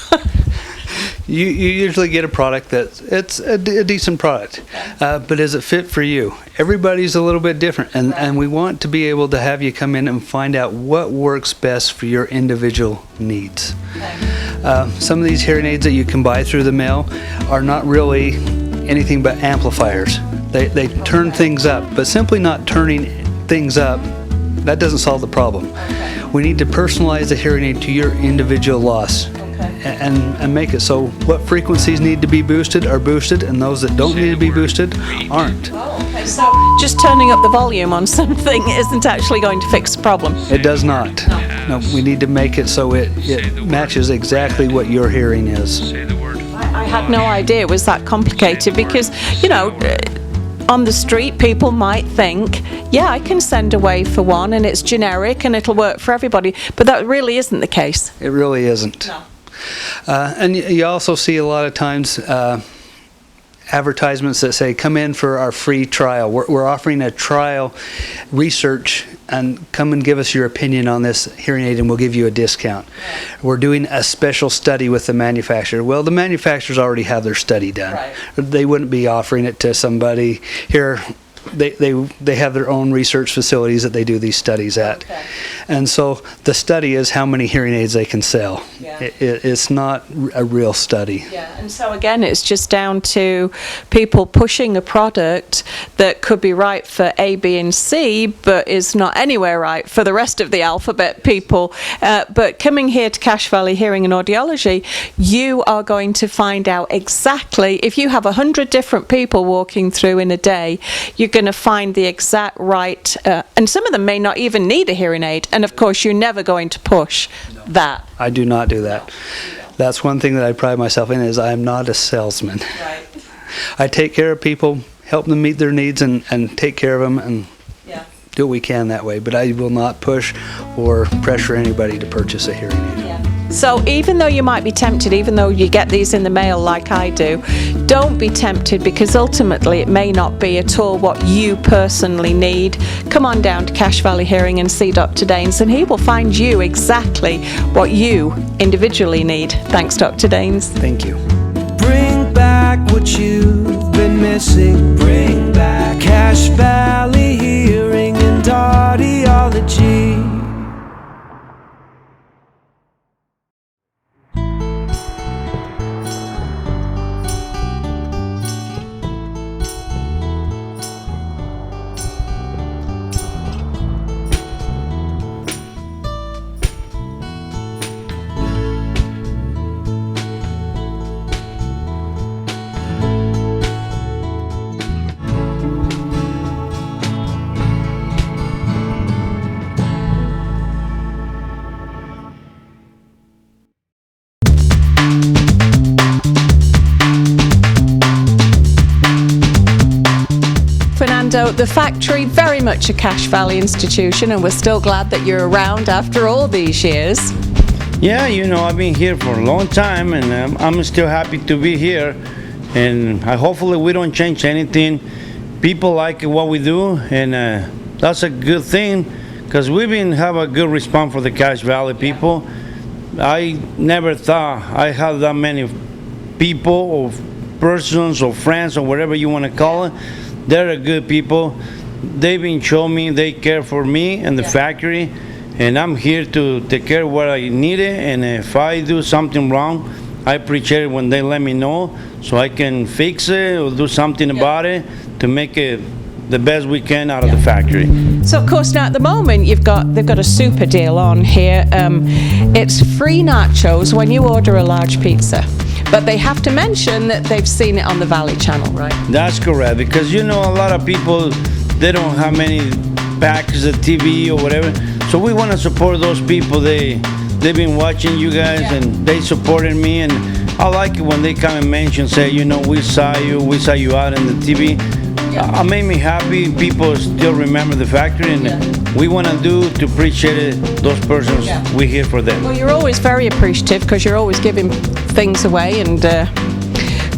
You usually get a product it's a decent product, but is it fit for you? Everybody's a little bit different, and we want to be able to have you come in and find out what works best for your individual needs. Some of these hearing aids that you can buy through the mail are not really anything but amplifiers. They turn things up, but simply not turning things up, that doesn't solve the problem. We need to personalize the hearing aid to your individual loss. And make it so what frequencies need to be boosted are boosted, and those that don't need to be boosted aren't. Okay, so just turning up the volume on something isn't actually going to fix the problem? It does not. No, we need to make it so it matches exactly what your hearing is. I had no idea it was that complicated because, you know, on the street people might think, yeah, I can send away for one and it's generic and it'll work for everybody, but that really isn't the case. It really isn't. No. And you also see a lot of times advertisements that say, come in for our free trial. We're offering a trial research, and come and give us your opinion on this hearing aid and we'll give you a discount. We're doing a special study with the manufacturer. Well, the manufacturers already have their study done. Right. They wouldn't be offering it to somebody here. They have their own research facilities that they do these studies at. Okay. And so the study is how many hearing aids they can sell. Yeah. It's not a real study. Yeah, and so again, it's just down to people pushing a product that could be right for A, B, and C, but is not anywhere right for the rest of the alphabet people. But coming here to Cache Valley Hearing and Audiology, you are going to find out exactly, if you have 100 different people walking through in a day, you're going to find the exact right, and some of them may not even need a hearing aid, and of course you're never going to push that. I do not do that. That's one thing that I pride myself in, is I am not a salesman. Right. I take care of people, help them meet their needs, and take care of them, and do what we can that way, but I will not push or pressure anybody to purchase a hearing aid. So even though you might be tempted, even though you get these in the mail like I do, don't be tempted, because ultimately it may not be at all what you personally need. Come on down to Cache Valley Hearing and see Dr. Daines, and he will find you exactly what you individually need. Thanks, Dr. Daines. Thank you. Bring back what you've been missing. Bring back Cache Valley Hearing and Audiology. The factory, very much a Cache Valley institution, and we're still glad that you're around after all these years. Yeah, you know, I've been here for a long time, and I'm still happy to be here, and hopefully we don't change anything. People like what we do, and that's a good thing, because we've been have a good response for the Cache Valley people. I never thought I had that many people or persons or friends or whatever you want to call it. They're good people. They've been showing me they care for me and the factory, and I'm here to take care of what I need. And if I do something wrong, I appreciate it when they let me know so I can fix it or do something about it to make it the best we can out of the factory. So of course now at the moment they've got a super deal on here. It's free nachos when you order a large pizza. But they have to mention that they've seen it on the Valley Channel, right? That's correct, because you know a lot of people, they don't have many packages of TV or whatever. So we want to support those people. They've been watching you guys and they supported me, and I like it when they come and mention, say, you know, we saw you out in the TV. It made me happy. People still remember the factory, and we want to do to appreciate those persons. We're here for them. Well, you're always very appreciative because you're always giving things away and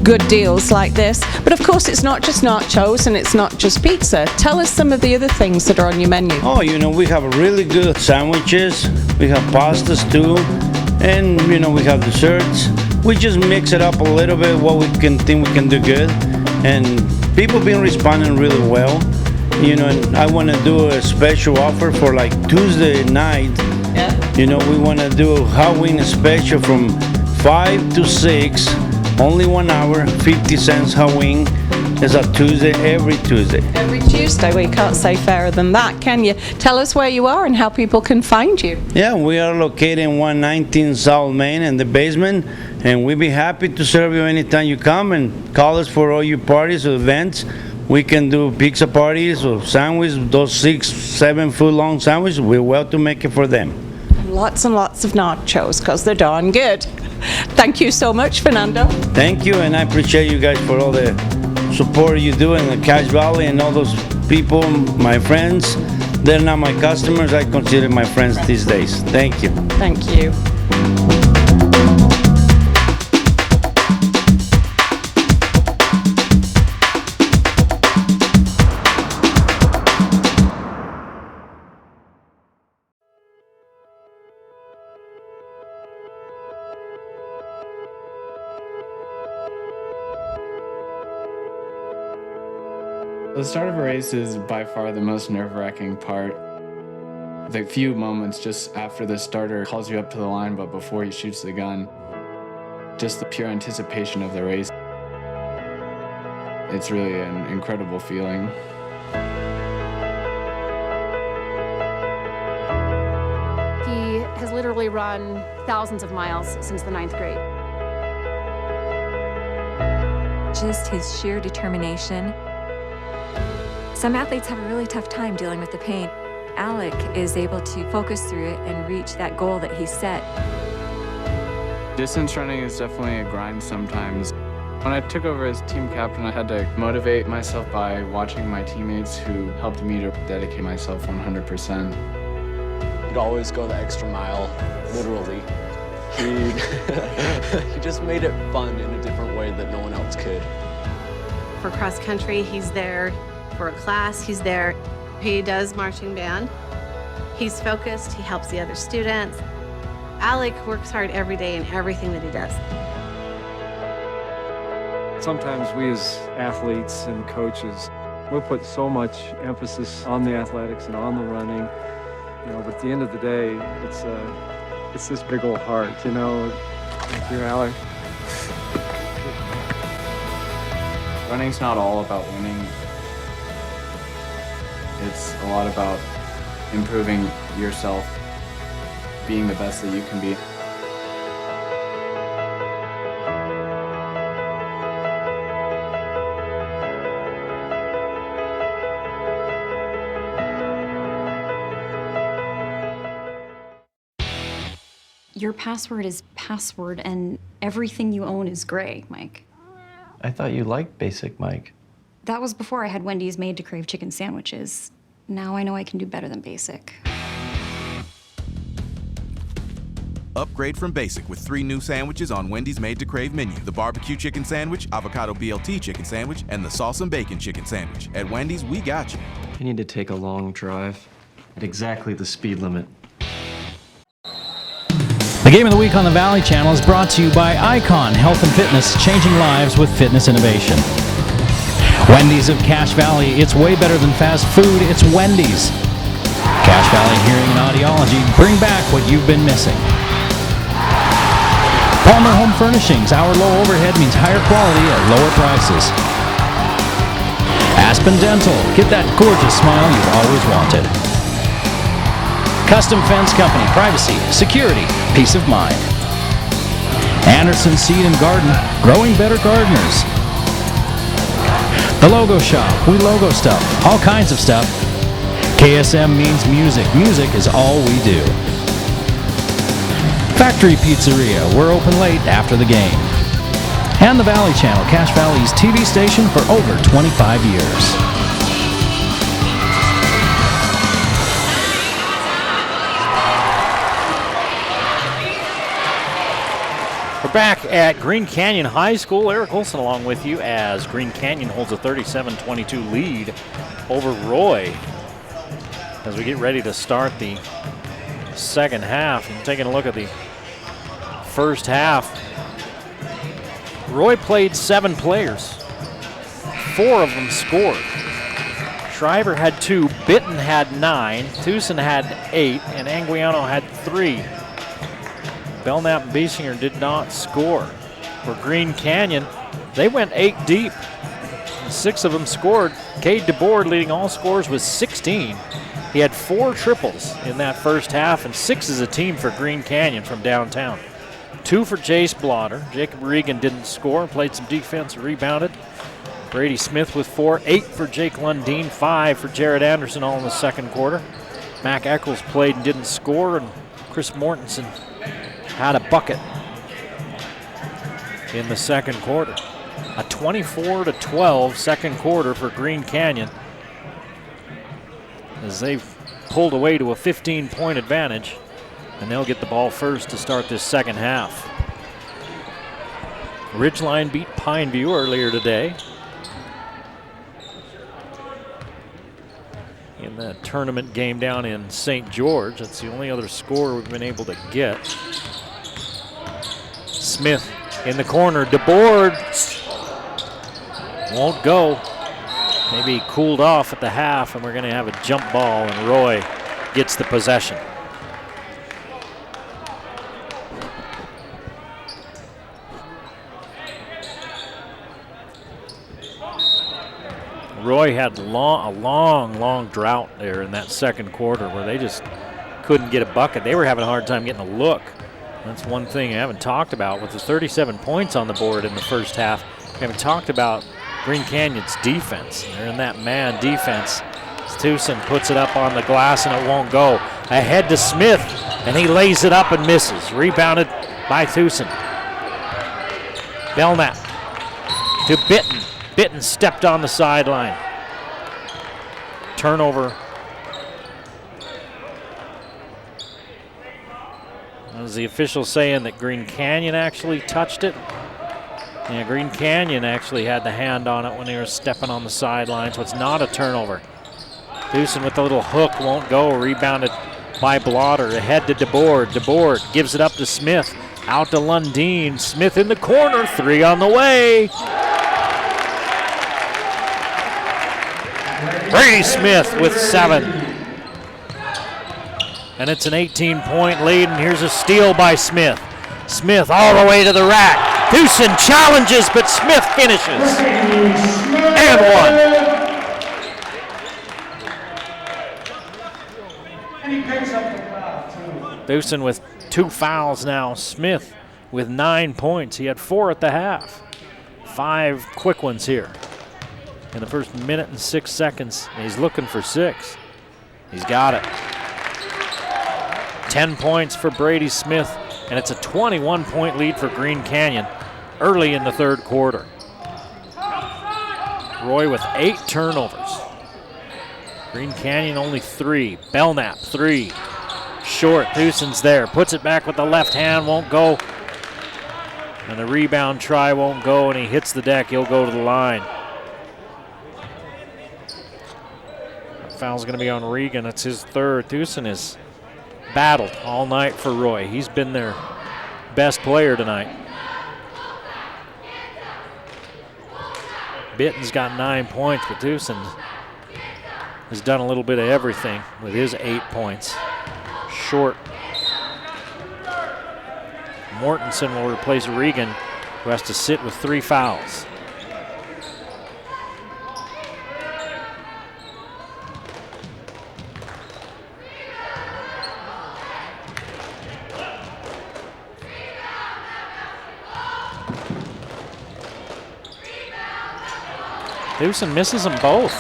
good deals like this. But of course, it's not just nachos and it's not just pizza. Tell us some of the other things that are on your menu. Oh, you know, we have really good sandwiches. We have pastas too, and you know, we have desserts. we just mix it up a little bit, what we can think we can do good. And people been responding really well. You know, and I want to do a special offer for like Tuesday night. Yeah. You know, we want to do a Halloween special from 5 to 6, only 1 hour, 50 cents Halloween. It's a Tuesday, every Tuesday. Every Tuesday. Well, you can't say fairer than that, can you? Tell us where you are and how people can find you. Yeah, we are located in 119 South Main in the basement, and we'd be happy to serve you anytime you come and call us for all your parties or events. We can do pizza parties or sandwiches, those 6-7 foot long sandwiches. We're well to make it for them. Lots and lots of nachos, because they're darn good. Thank you so much, Fernando. Thank you, and I appreciate you guys for all the support you do in the Cache Valley and all those people, my friends. They're not my customers. I consider my friends these days. Thank you. Thank you. The start of a race is by far the most nerve-wracking part. The few moments just after the starter calls you up to the line, but before he shoots the gun, just the pure anticipation of the race. It's really an incredible feeling. He has literally run thousands of miles since the 9th grade. Just his sheer determination. Some athletes have a really tough time dealing with the pain. Alec is able to focus through it and reach that goal that he set. Distance running is definitely a grind sometimes. When I took over as team captain, I had to motivate myself by watching my teammates who helped me to dedicate myself 100%. He'd always go the extra mile, literally. He just made it fun in a different way that no one else could. For cross country, he's there. For a class, he's there. He does marching band. He's focused, he helps the other students. Alec works hard every day in everything that he does. Sometimes we as athletes and coaches, we'll put so much emphasis on the athletics and on the running, you know, but at the end of the day, it's this big old heart, you know. Thank you, Alec. Running's not all about winning. It's a lot about improving yourself, being the best that you can be. Your password is password, and everything you own is gray, Mike. I thought you liked Basic, Mike. That was before I had Wendy's made to crave chicken sandwiches. Now I know I can do better than Basic. Upgrade from Basic with 3 new sandwiches on Wendy's Made to Crave menu. The barbecue chicken sandwich, avocado BLT chicken sandwich, and the sauce and bacon chicken sandwich. At Wendy's, we got you. You need to take a long drive at exactly the speed limit. The Game of the Week on the Valley Channel is brought to you by Icon Health and Fitness, changing lives with fitness innovation. Wendy's of Cache Valley, it's way better than fast food, it's Wendy's. Cache Valley Hearing and Audiology, bring back what you've been missing. Palmer Home Furnishings, our low overhead means higher quality at lower prices. Aspen Dental, get that gorgeous smile you've always wanted. Custom Fence Company, privacy, security, peace of mind. Anderson Seed and Garden, growing better gardeners. The Logo Shop, we logo stuff, all kinds of stuff. KSM means music. Music is all we do. Factory Pizzeria, we're open late after the game. And the Valley Channel, Cache Valley's TV station for over 25 years. We're back at Green Canyon High School. Eric Olson along with you as Green Canyon holds a 37-22 lead over Roy as we get ready to start the second half. And taking a look at the first half, Roy played 7 players. 4 of them scored. Shriver had 2, Bitten had 9, Thusen had 8, and Anguiano had 3. Belknap and Biesinger did not score. For Green Canyon, they went 8 deep. 6 of them scored. Cade DeBoard leading all scores with 16. He had 4 triples in that first half, and 6 as a team for Green Canyon from downtown. 2 for Jace Blotter. Jacob Regan didn't score, played some defense, rebounded. Brady Smith with 4, 8 for Jake Lundeen, 5 for Jared Anderson, all in the second quarter. Mac Eccles played and didn't score, and Chris Mortensen had a bucket in the second quarter. A 24-12 second quarter for Green Canyon as they've pulled away to a 15-point advantage, and they'll get the ball first to start this second half. Ridgeline beat Pineview earlier today in that tournament game down in St. George. That's the only other score we've been able to get. Smith in the corner. DeBoard won't go. Maybe he cooled off at the half, and we're going to have a jump ball, and Roy gets the possession. Roy had a long drought there in that second quarter where they just couldn't get a bucket. They were having a hard time getting a look. That's one thing I haven't talked about. With the 37 points on the board in the first half, we haven't talked about Green Canyon's defense. They're in that man defense. Thusen puts it up on the glass and it won't go. Ahead to Smith, and he lays it up and misses. Rebounded by Thusen. Belknap to Bitten. Bitten stepped on the sideline. Turnover. Was the official saying that Green Canyon actually touched it? Yeah, Green Canyon actually had the hand on it when they were stepping on the sideline, so it's not a turnover. Thusen with the little hook won't go. Rebounded by Blotter. Ahead to DeBoard. DeBoard gives it up to Smith. Out to Lundeen. Smith in the corner. 3 on the way. Brady Smith with 7. And it's an 18-point lead, and here's a steal by Smith. Smith all the way to the rack. Thusen challenges, but Smith finishes. And 1. And he picks up the foul, too. Thusen with 2 fouls now. Smith with 9 points. He had 4 at the half. 5 quick ones here in the first minute and 6 seconds. He's looking for 6. He's got it. 10 points for Brady Smith, and it's a 21-point lead for Green Canyon early in the third quarter. Roy with 8 turnovers. Green Canyon only 3. Belknap 3. Short. Thusen's there. Puts it back with the left hand. Won't go. And the rebound try won't go, and he hits the deck. He'll go to the line. Foul's going to be on Regan. It's his 3rd. Thusen is battled all night for Roy. He's been their best player tonight. Bitten's got 9 points, but Thusen has done a little bit of everything with his 8 points. Short. Mortensen will replace Regan, who has to sit with 3 fouls. Thusen misses them both.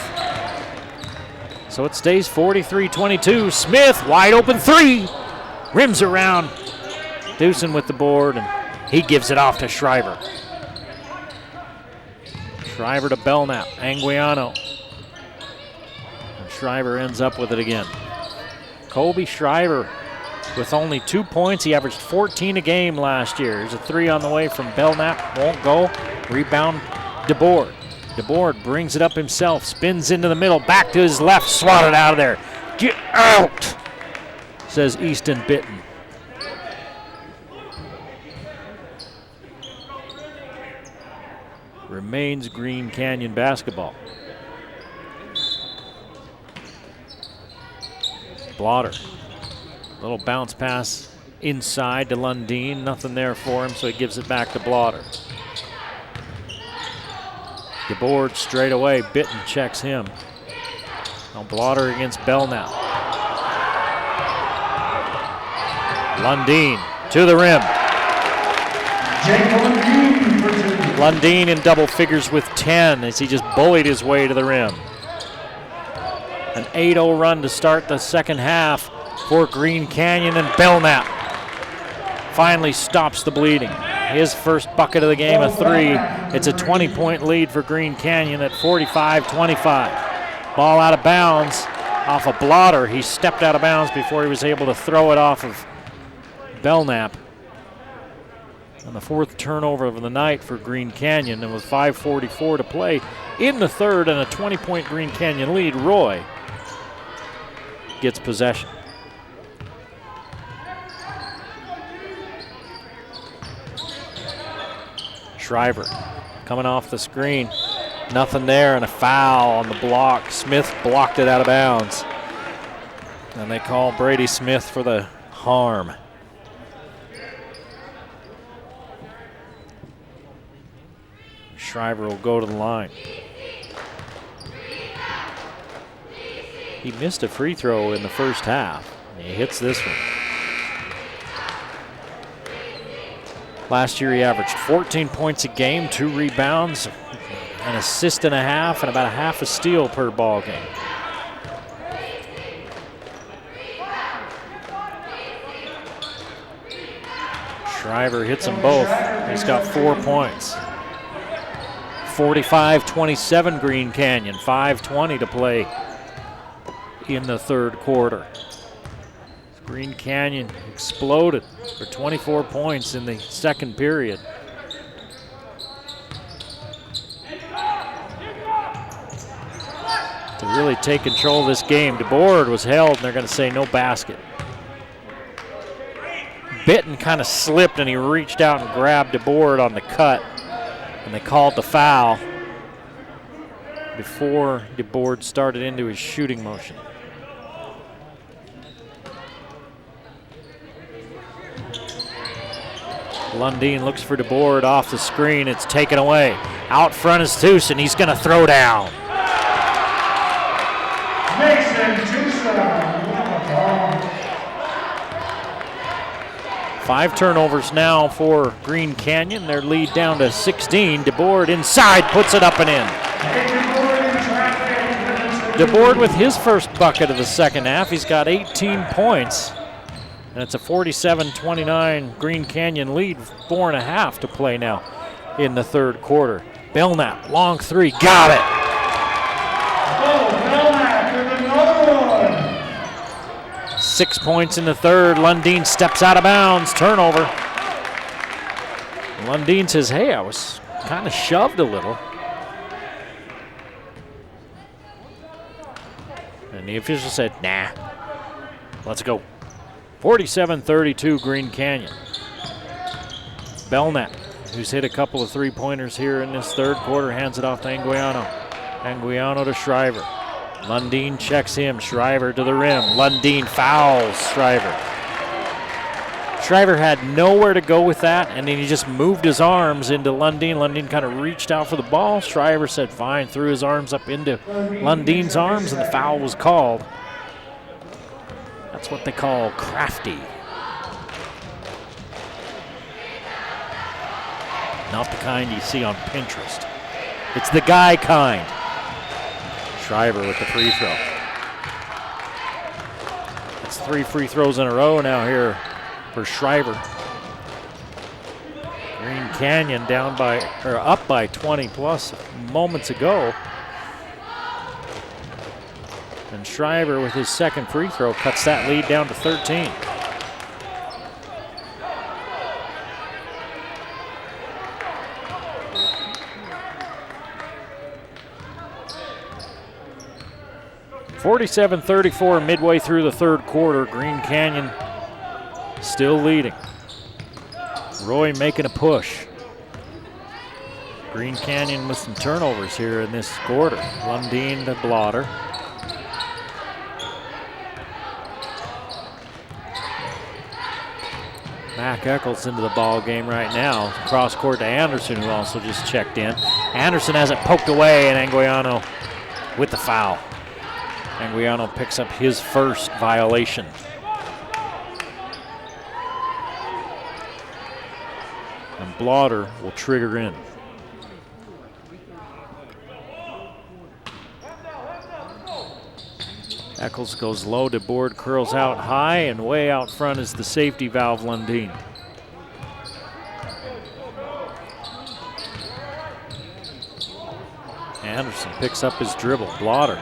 So it stays 43-22. Smith, wide open 3. Rims around. Thusen with the board, and he gives it off to Shriver. Shriver to Belknap. Anguiano. And Shriver ends up with it again. Colby Shriver with only 2 points. He averaged 14 a game last year. There's a 3 on the way from Belknap. Won't go. Rebound, DeBoard. DeBoard brings it up himself, spins into the middle, back to his left, swatted out of there. Get out, says Easton Bitten. remains Green Canyon basketball. Blotter. Little bounce pass inside to Lundeen. Nothing there for him, so he gives it back to Blotter. DeBoard straight away. Bitten checks him. Now Blotter against Belknap. Lundeen to the rim. Lundeen in double figures with 10 as he just bullied his way to the rim. An 8-0 run to start the second half for Green Canyon, and Belknap finally stops the bleeding. His first bucket of the game, a 3. It's a 20-point lead for Green Canyon at 45-25. Ball out of bounds off a Blotter. He stepped out of bounds before he was able to throw it off of Belknap. And the fourth turnover of the night for Green Canyon, and with 5:44 to play in the third and a 20-point Green Canyon lead, Roy gets possession. Shriver coming off the screen. Nothing there, and a foul on the block. Smith blocked it out of bounds. And they call Brady Smith for the harm. Shriver will go to the line. He missed a free throw in the first half. He hits this one. Last year he averaged 14 points a game, 2 rebounds, an assist and a half, and about a half a steal per ball game. Shriver hits them both. He's got 4 points. 45-27 Green Canyon, 5:20 to play in the third quarter. Green Canyon exploded for 24 points in the second period. To really take control of this game, DeBoard was held, and they're going to say no basket. Bitten kind of slipped, and he reached out and grabbed DeBoard on the cut, and they called the foul before DeBoard started into his shooting motion. Lundeen looks for DeBoard off the screen. It's taken away. Out front is Tucson. He's going to throw down. Five turnovers now for Green Canyon. Their lead down to 16. DeBoard inside, puts it up and in. DeBoard with his first bucket of the second half. He's got 18 points. And it's a 47-29 Green Canyon lead, 4.5 to play now in the third quarter. Belknap, long three, got it. 6 points in the third. Lundeen steps out of bounds, turnover. Lundeen says, hey, I was kind of shoved a little. And the official said, nah, let's go. 47-32 Green Canyon. Belknap, who's hit a couple of three-pointers here in this third quarter, hands it off to Anguiano. Anguiano to Shriver. Lundeen checks him. Shriver to the rim. Lundeen fouls Shriver. Shriver had nowhere to go with that, and then he just moved his arms into Lundeen. Lundeen kind of reached out for the ball. Shriver said fine, threw his arms up into Lundeen's arms, and the foul was called. That's what they call crafty. Not the kind you see on Pinterest. It's the guy kind. Shriver with the free throw. It's 3 free throws in a row now here for Shriver. Green Canyon up by 20 plus moments ago. And Shriver with his second free throw cuts that lead down to 13. (47-34) midway through the third quarter. Green Canyon still leading. Roy making a push. Green Canyon with some turnovers here in this quarter. Lundeen to Blotter. Mac Eccles into the ball game right now. Cross court to Anderson, who also just checked in. Anderson has it poked away, and Anguiano with the foul. Anguiano picks up his first violation. And Blotter will trigger in. Eccles goes low to board, curls out high, and way out front is the safety valve, Lundeen. Anderson picks up his dribble. Blotter.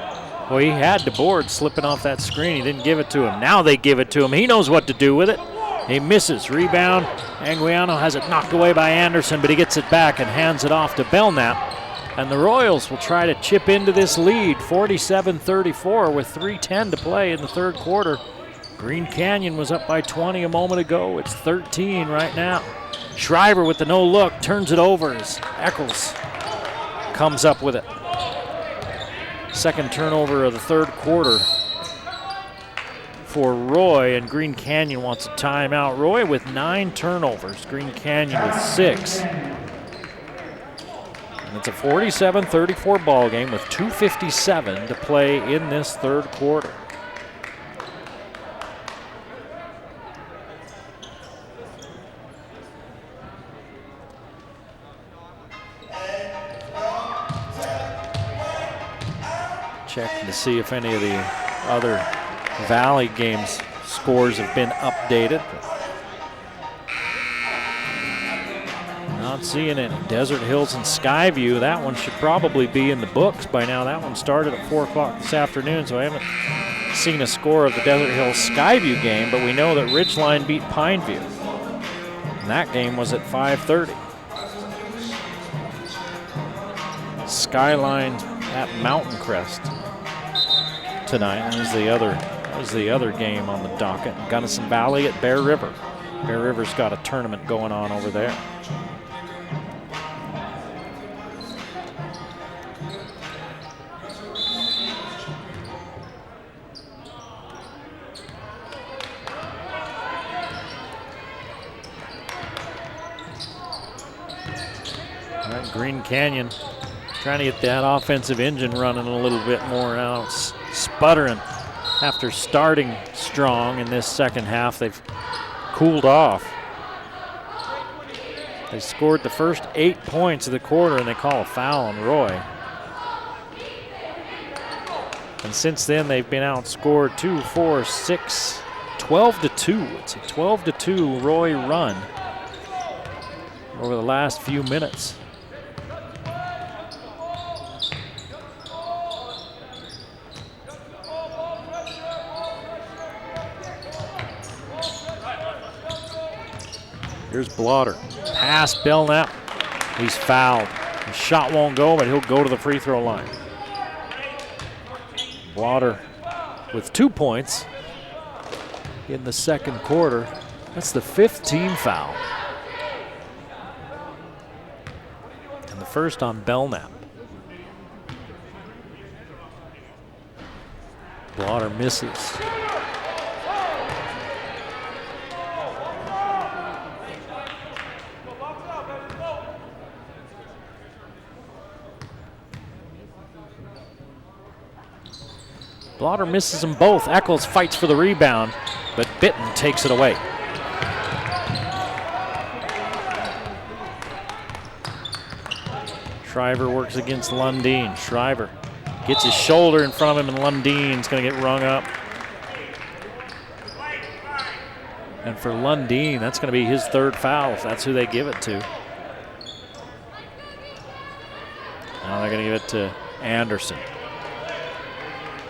Well, he had the board slipping off that screen. He didn't give it to him. Now they give it to him. He knows what to do with it. He misses. Rebound. Anguiano has it knocked away by Anderson, but he gets it back and hands it off to Belknap. And the Royals will try to chip into this lead, 47-34 with 3:10 to play in the third quarter. Green Canyon was up by 20 a moment ago. It's 13 right now. Shriver with the no look turns it over as Eccles comes up with it. Second turnover of the third quarter for Roy, and Green Canyon wants a timeout. Roy with 9 turnovers, Green Canyon with 6. And it's a 47-34 ball game with 2:57 to play in this third quarter. Checking to see if any of the other Valley games scores have been updated. Not seeing it. Desert Hills and Skyview, that one should probably be in the books by now. That one started at 4 o'clock this afternoon, so I haven't seen a score of the Desert Hills Skyview game, but we know that Ridgeline beat Pineview. And that game was at 5:30. Skyline at Mountain Crest tonight. That was the other game on the docket. Gunnison Valley at Bear River. Bear River's got a tournament going on over there. All right, Green Canyon trying to get that offensive engine running a little bit more now. It's sputtering after starting strong in this second half. They've cooled off. They scored the first 8 points of the quarter, and they call a foul on Roy. And since then, they've been outscored 2, 4, 6, 12-2. It's a 12-2 Roy run over the last few minutes. Here's Blotter. Pass Belknap. He's fouled. His shot won't go, but he'll go to the free throw line. Blotter with 2 points in the second quarter. That's the 5th team foul. And the first on Belknap. Blotter misses. Blotter misses them both. Eccles fights for the rebound, but Bitten takes it away. Shriver works against Lundeen. Shriver gets his shoulder in front of him, and Lundeen's going to get rung up. And for Lundeen, that's going to be his 3rd foul if that's who they give it to. Now they're going to give it to Anderson.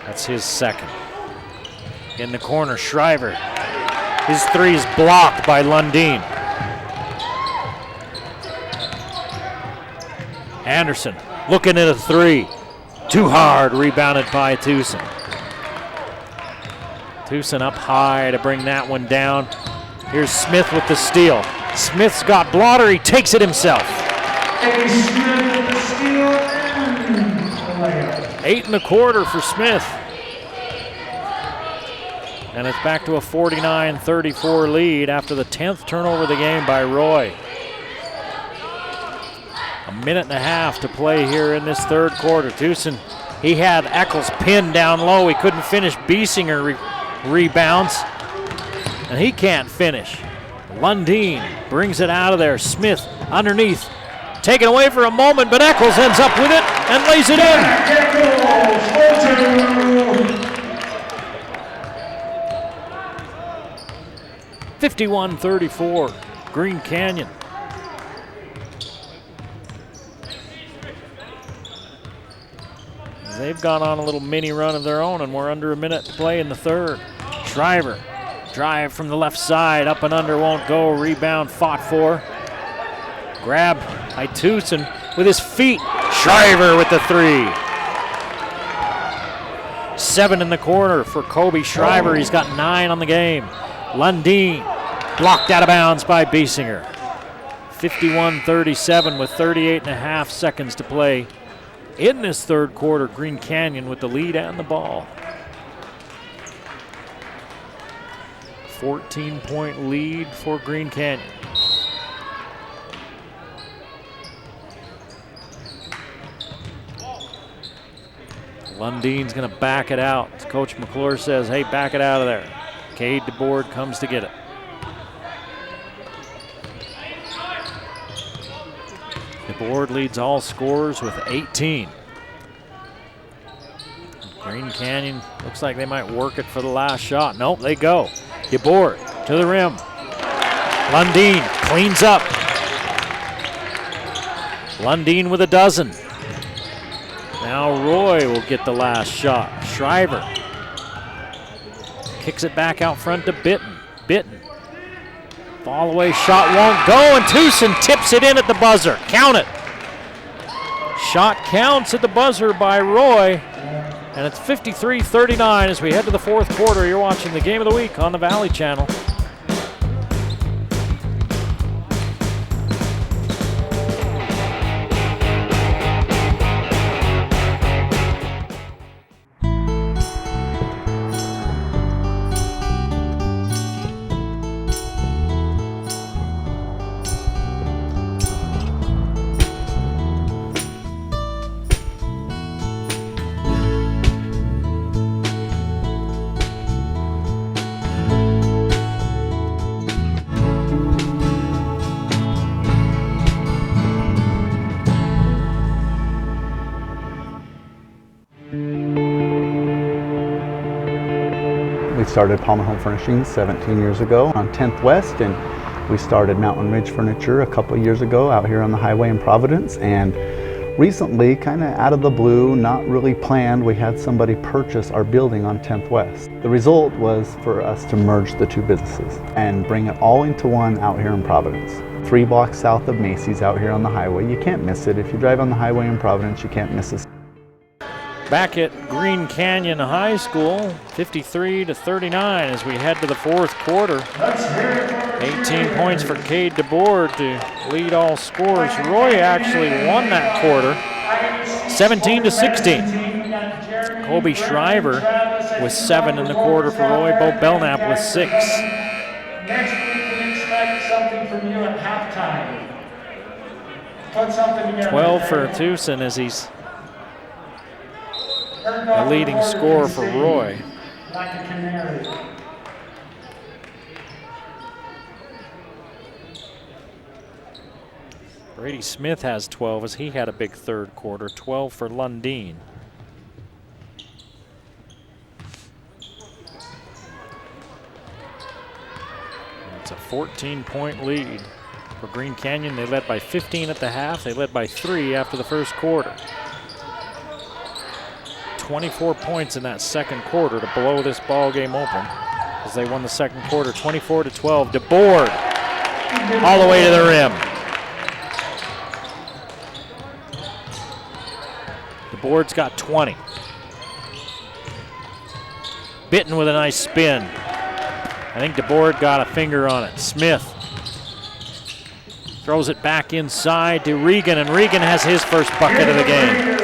That's his 2nd. In the corner, Shriver. His 3 is blocked by Lundeen. Anderson looking at a 3. Too hard, rebounded by Tucson. Tucson up high to bring that one down. Here's Smith with the steal. Smith's got Blotter, he takes it himself. Eddie Smith with the steal and the layup. 8 1/4 for Smith. And it's back to a 49-34 lead after the 10th turnover of the game by Roy. A minute and a half to play here in this third quarter. Tucson, he had Eccles pinned down low. He couldn't finish. Biesinger rebounds, and he can't finish. Lundeen brings it out of there. Smith underneath. Taken away for a moment, but Eccles ends up with it and lays it in. 51-34, Green Canyon. They've gone on a little mini run of their own, and we're under a minute to play in the third. Shriver, drive from the left side, up and under, won't go. Rebound fought for. Grab by Tucson with his feet. Shriver with the three. 7 in the corner for Kobe Shriver. He's got 9 on the game. Lundeen blocked out of bounds by Biesinger. 51-37 with 38.5 seconds to play in this third quarter. Green Canyon with the lead and the ball. 14-point lead for Green Canyon. Lundeen's going to back it out. Coach McClure says, hey, back it out of there. Cade DeBoard comes to get it. DeBoard leads all scorers with 18. Green Canyon looks like they might work it for the last shot. Nope, they go. DeBoard to the rim. Lundeen cleans up. Lundeen with a dozen. Now Roy will get the last shot. Shriver kicks it back out front to Bitten. Bitten. Fall away shot won't go, and Tucson tips it in at the buzzer. Count it. Shot counts at the buzzer by Roy, and it's 53-39 as we head to the fourth quarter. You're watching the Game of the Week on the Valley Channel. Started Palmer Home Furnishings 17 years ago on 10th West, and we started Mountain Ridge Furniture a couple years ago out here on the highway in Providence. And recently, kind of out of the blue, not really planned, we had somebody purchase our building on 10th West. The result was for us to merge the two businesses and bring it all into one out here in Providence. 3 blocks south of Macy's out here on the highway. You can't miss it. If you drive on the highway in Providence, you can't miss it. Back at Green Canyon High School, 53-39 as we head to the fourth quarter. 18 points for Cade DeBoard to lead all scorers. Roy actually won that quarter, 17-16. Kobe Shriver with 7 in the quarter for Roy. Bo Belknap with 6. Next week we expect something from you at halftime. Put something together. 12 for Tucson as he's the leading scorer for Roy. Like a canary. Brady Smith has 12 as he had a big third quarter. 12 for Lundeen. It's a 14-point lead for Green Canyon. They led by 15 at the half. They led by 3 after the first quarter. 24 points in that second quarter to blow this ball game open as they won the second quarter 24-12. DeBoard all the way to the rim. DeBoard's got 20. Bitten with a nice spin. I think DeBoard got a finger on it. Smith Throws it back inside to Regan, and Regan has his first bucket of the game.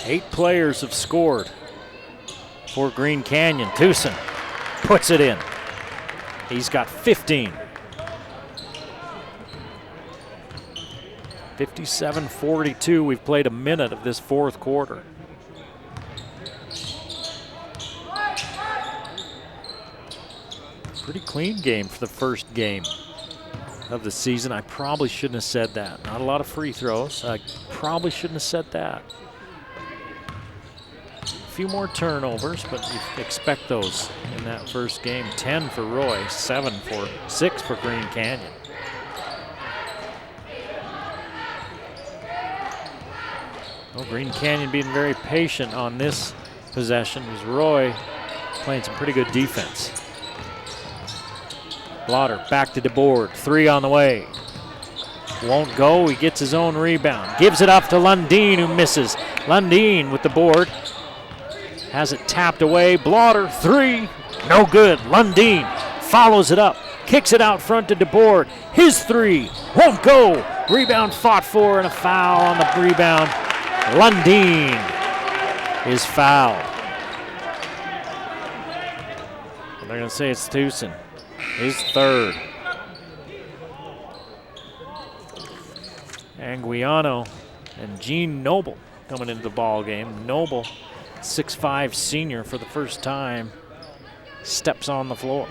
8 players have scored for Green Canyon. Tucson puts it in. He's got 15. 57-42. We've played a minute of this fourth quarter. Pretty clean game for the first game of the season. I probably shouldn't have said that. Not a lot of free throws. I probably shouldn't have said that. A few more turnovers, but you expect those in that first game. 10 for Roy, 6 for Green Canyon. Well, Green Canyon being very patient on this possession as Roy playing some pretty good defense. Blotter back to DeBoard, 3 on the way. Won't go, he gets his own rebound. Gives it off to Lundeen, who misses. Lundeen with the board. Has it tapped away, Blotter, 3, no good. Lundeen follows it up, kicks it out front to DeBoard. His 3, won't go. Rebound fought for and a foul on the rebound. Lundeen is fouled. They're gonna say it's Tucson. His 3rd. Anguiano and Gene Noble coming into the ball game. Noble, 6'5" senior for the first time, steps on the floor.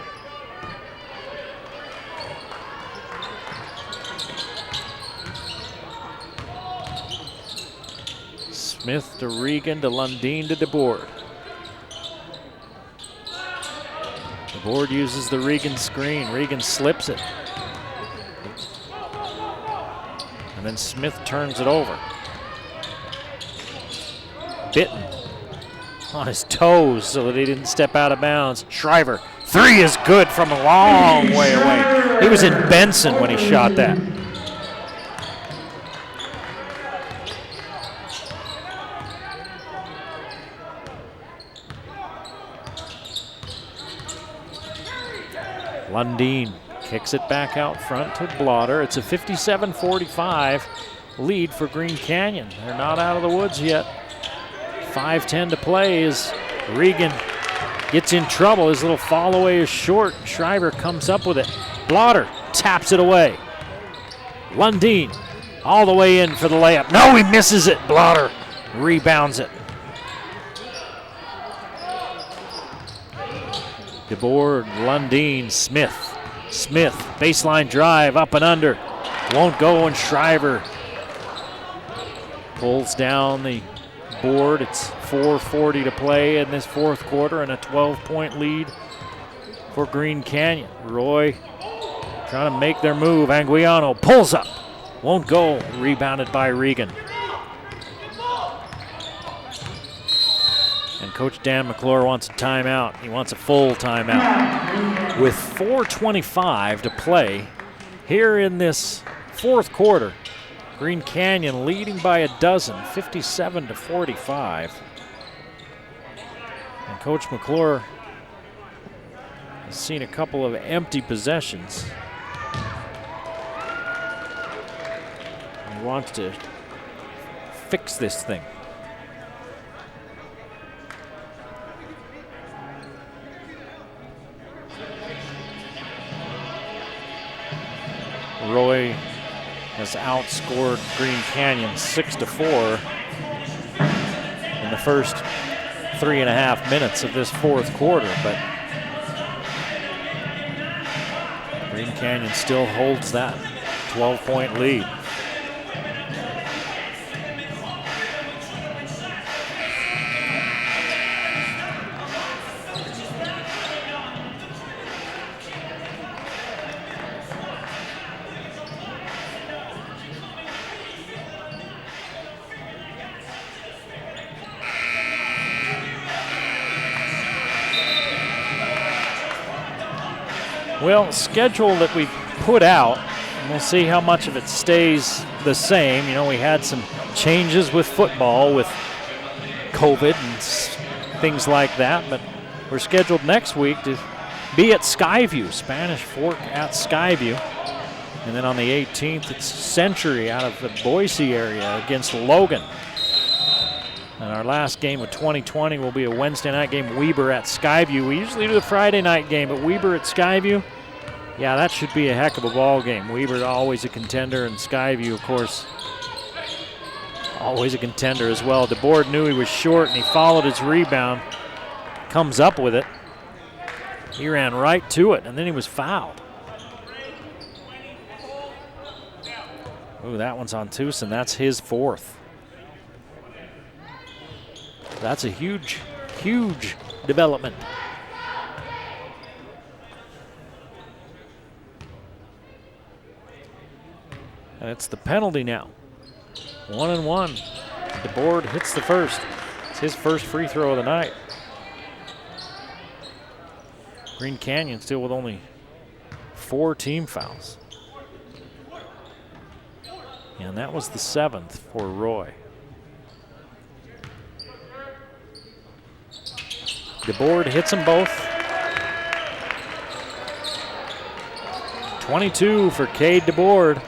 Smith to Regan to Lundeen to DeBoard. DeBoard uses the Regan screen. Regan slips it. And then Smith turns it over. Bitten on his toes so that he didn't step out of bounds. Shriver, 3 is good from a long way away. He was in Benson when he shot that. Lundeen kicks it back out front to Blotter. It's a 57-45 lead for Green Canyon. They're not out of the woods yet. 5:10 to play as Regan gets in trouble. His little fall away is short. Shriver comes up with it. Blotter taps it away. Lundeen all the way in for the layup. No, he misses it. Blotter rebounds it. DeBoard, Lundeen, Smith. Smith, baseline drive, up and under. Won't go, and Shriver pulls down the board. It's 4:40 to play in this fourth quarter and a 12-point lead for Green Canyon. Roy trying to make their move. Anguiano pulls up. Won't go. Rebounded by Regan. And Coach Dan McClure wants a timeout. He wants a full timeout. With 4:25 to play here in this fourth quarter, Green Canyon leading by a dozen, 57-45. And Coach McClure has seen a couple of empty possessions. He wants to fix this thing. Roy has outscored Green Canyon 6-4 in the first 3.5 minutes of this fourth quarter, but Green Canyon still holds that 12-point lead. Well, schedule that we put out, and we'll see how much of it stays the same. You know, we had some changes with football with COVID and things like that. But we're scheduled next week to be at Skyview, Spanish Fork at Skyview. And then on the 18th, it's Century out of the Boise area against Logan. And our last game of 2020 will be a Wednesday night game, Weber at Skyview. We usually do the Friday night game, but Weber at Skyview, yeah, that should be a heck of a ball game. Weber always a contender, and Skyview, of course, always a contender as well. DeBoard knew he was short, and he followed his rebound, comes up with it. He ran right to it, and then he was fouled. Ooh, that one's on Tucson. That's his fourth. That's a huge, huge development. And it's the penalty now. 1-1. DeBoard hits the first. It's his first free throw of the night. Green Canyon still with only 4 team fouls. And that was the 7th for Roy. DeBoard hits them both. 22 for Cade DeBoard.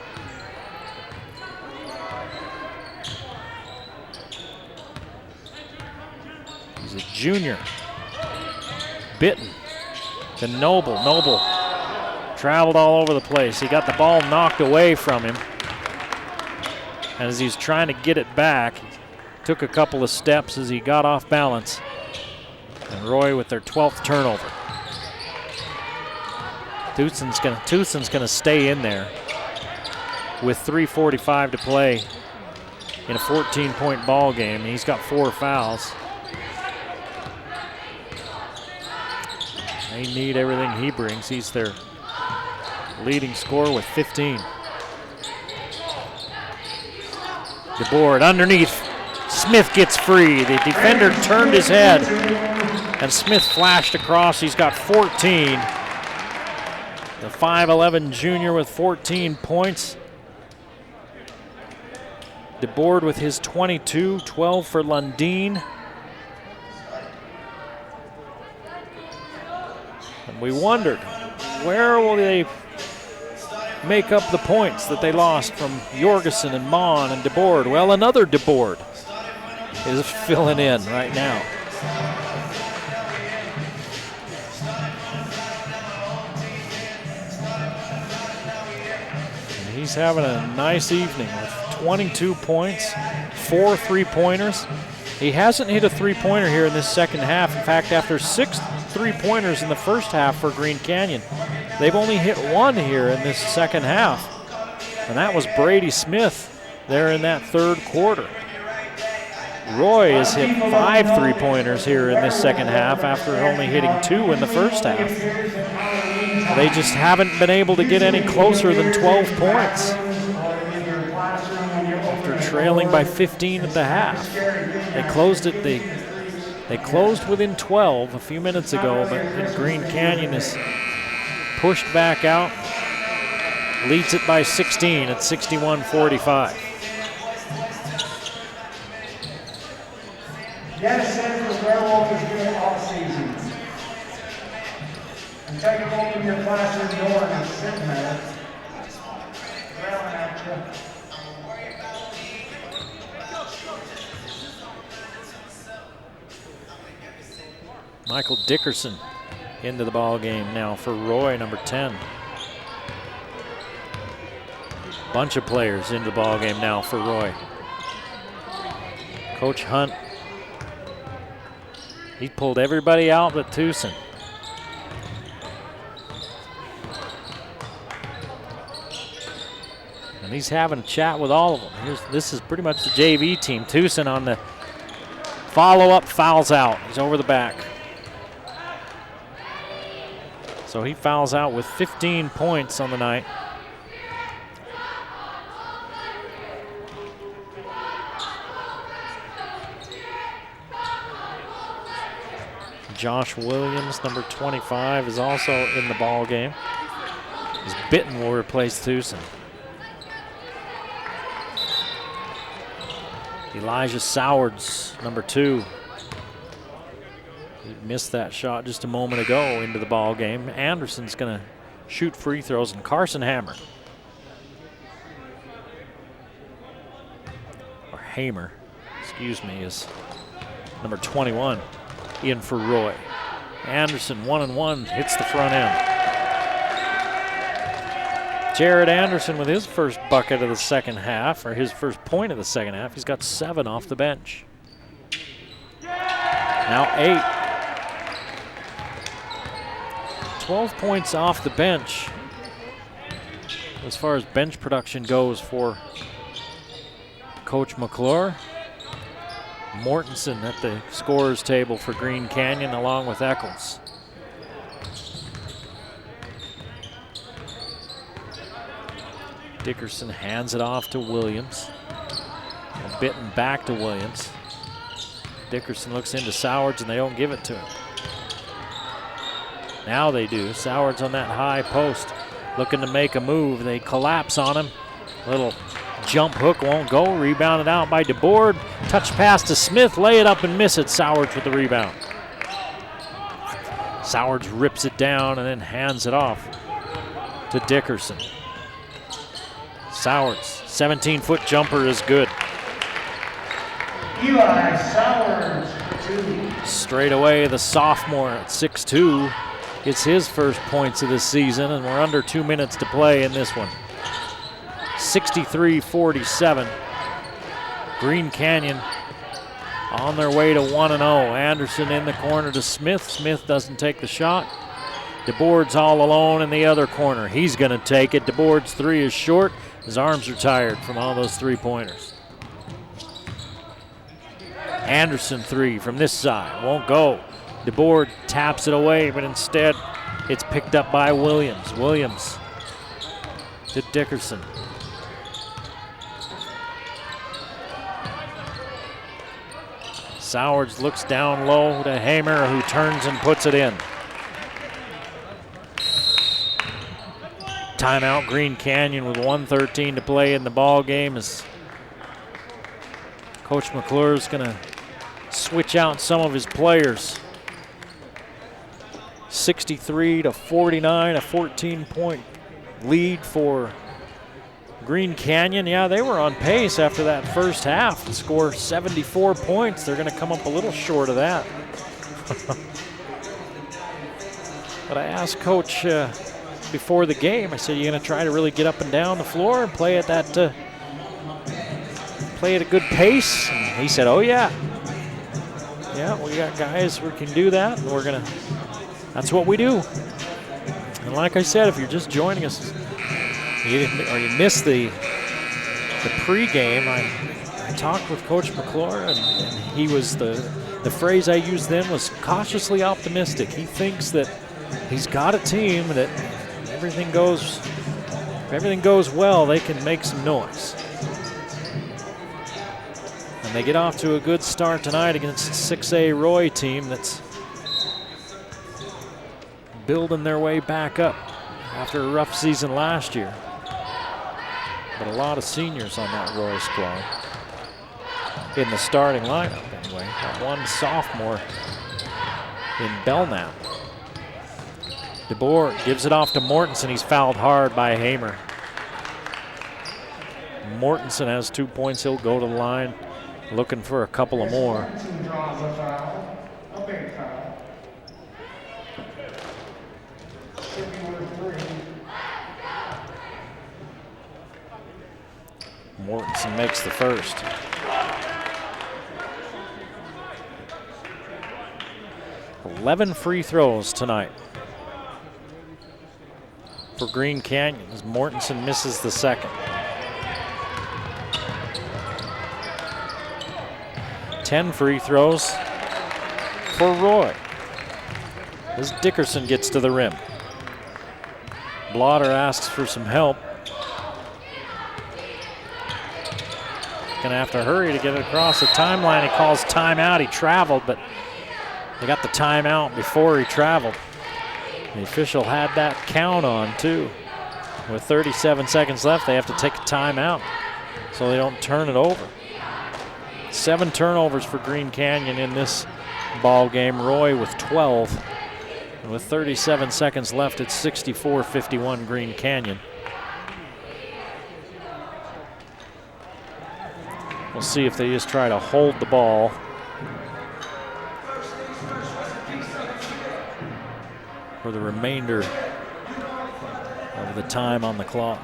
He's a junior. Bitten to Noble. Noble traveled all over the place. He got the ball knocked away from him. And as he's trying to get it back, he took a couple of steps as he got off balance. And Roy with their 12th turnover. Tucson's gonna stay in there with 3:45 to play in a 14-point ball game. He's got 4 fouls. They need everything he brings. He's their leading scorer with 15. DeBoard underneath. Smith gets free. The defender turned his head, and Smith flashed across. He's got 14. The 5'11 junior with 14 points. DeBoard with his 22, 12 for Lundeen. And we wondered, where will they make up the points that they lost from Jorgensen and Mon and DeBoard? Well, another DeBoard is filling in right now. And he's having a nice evening with 22 points, 4 3-pointers. He hasn't hit a 3-pointer here in this second half. In fact, after 6 3-pointers in the first half for Green Canyon, they've only hit 1 here in this second half. And that was Brady Smith there in that third quarter. Roy has hit 5 3-pointers here in this second half after only hitting 2 in the first half. They just haven't been able to get any closer than 12 points after trailing by 15 at the half. They closed it. They closed within 12 a few minutes ago, but Green Canyon is pushed back out, leads it by 16 at 61-45. Yes, the werewolf is doing all seasons. And take a look in your classroom door and it's sitting there, growling at you. Michael Dickerson into the ball game now for Roy, number 10. Bunch of players into the ball game now for Roy. Coach Hunt, he pulled everybody out but Tucson. And he's having a chat with all of them. This is pretty much the JV team. Tucson on the follow-up, fouls out. He's over the back. So he fouls out with 15 points on the night. Josh Williams, number 25, is also in the ball game. As Bitten will replace Tucson. Elijah Sowards, number 2. He missed that shot just a moment ago into the ball game. Anderson's going to shoot free throws, and Carson Hammer, or Hamer, excuse me, is number 21 in for Roy. Anderson 1-1, hits the front end. Jared Anderson with his first bucket of the second half, or his first point of the second half. He's got 7 off the bench. Now 8. 12 points off the bench as far as bench production goes for Coach McClure. Mortensen at the scorer's table for Green Canyon along with Eccles. Dickerson hands it off to Williams. Bitten back to Williams. Dickerson looks into Sowards and they don't give it to him. Now they do. Sowards on that high post looking to make a move. They collapse on him. Little jump hook won't go. Rebounded out by DeBoard. Touch pass to Smith. Lay it up and miss it. Sowards with the rebound. Sowards rips it down and then hands it off to Dickerson. Sowards, 17-foot jumper is good. Eli Sowards, 2. Straight away, the sophomore at 6'2" gets his first points of the season, and we're under 2 minutes to play in this one. 63-47. Green Canyon on their way to 1-0. Anderson in the corner to Smith. Smith doesn't take the shot. DeBoard's all alone in the other corner. He's going to take it. DeBoard's 3 is short. His arms are tired from all those three-pointers. Anderson 3 from this side. Won't go. DeBoard taps it away, but instead it's picked up by Williams. Williams to Dickerson. Sowards looks down low to Hamer, who turns and puts it in. Timeout, Green Canyon with 1:13 to play in the ball game as Coach McClure is going to switch out some of his players. 63-49, a 14-point lead for Green Canyon. Yeah, they were on pace after that first half to score 74 points. They're going to come up a little short of that. But I asked Coach before the game, I said, you're going to try to really get up and down the floor and play at that, play at a good pace? And he said, oh yeah. Yeah, we got guys who can do that, and we're going to, that's what we do. And like I said, if you're just joining us, or you missed the pregame, I talked with Coach McClure, and he was, the phrase I used then was cautiously optimistic. He thinks that he's got a team that if everything goes well, they can make some noise. And they get off to a good start tonight against a 6A Roy team that's building their way back up after a rough season last year. But a lot of seniors on that Roy squad in the starting lineup anyway. Got one sophomore in Belknap. DeBoer gives it off to Mortensen. He's fouled hard by Hamer. Mortensen has 2 points. He'll go to the line looking for a couple of more. Mortensen makes the first. $11 free throws tonight for Green Canyon as Mortensen misses the second. 10 free throws for Roy as Dickerson gets to the rim. Blotter asks for some help. Gonna have to hurry to get it across the timeline. He calls timeout. He traveled, but they got the timeout before he traveled. The official had that count on too. With 37 seconds left, they have to take a timeout so they don't turn it over. 7 turnovers for Green Canyon in this ball game. Roy with 12. And with 37 seconds left, it's 64-51 Green Canyon. We'll see if they just try to hold the ball. For the remainder of the time on the clock.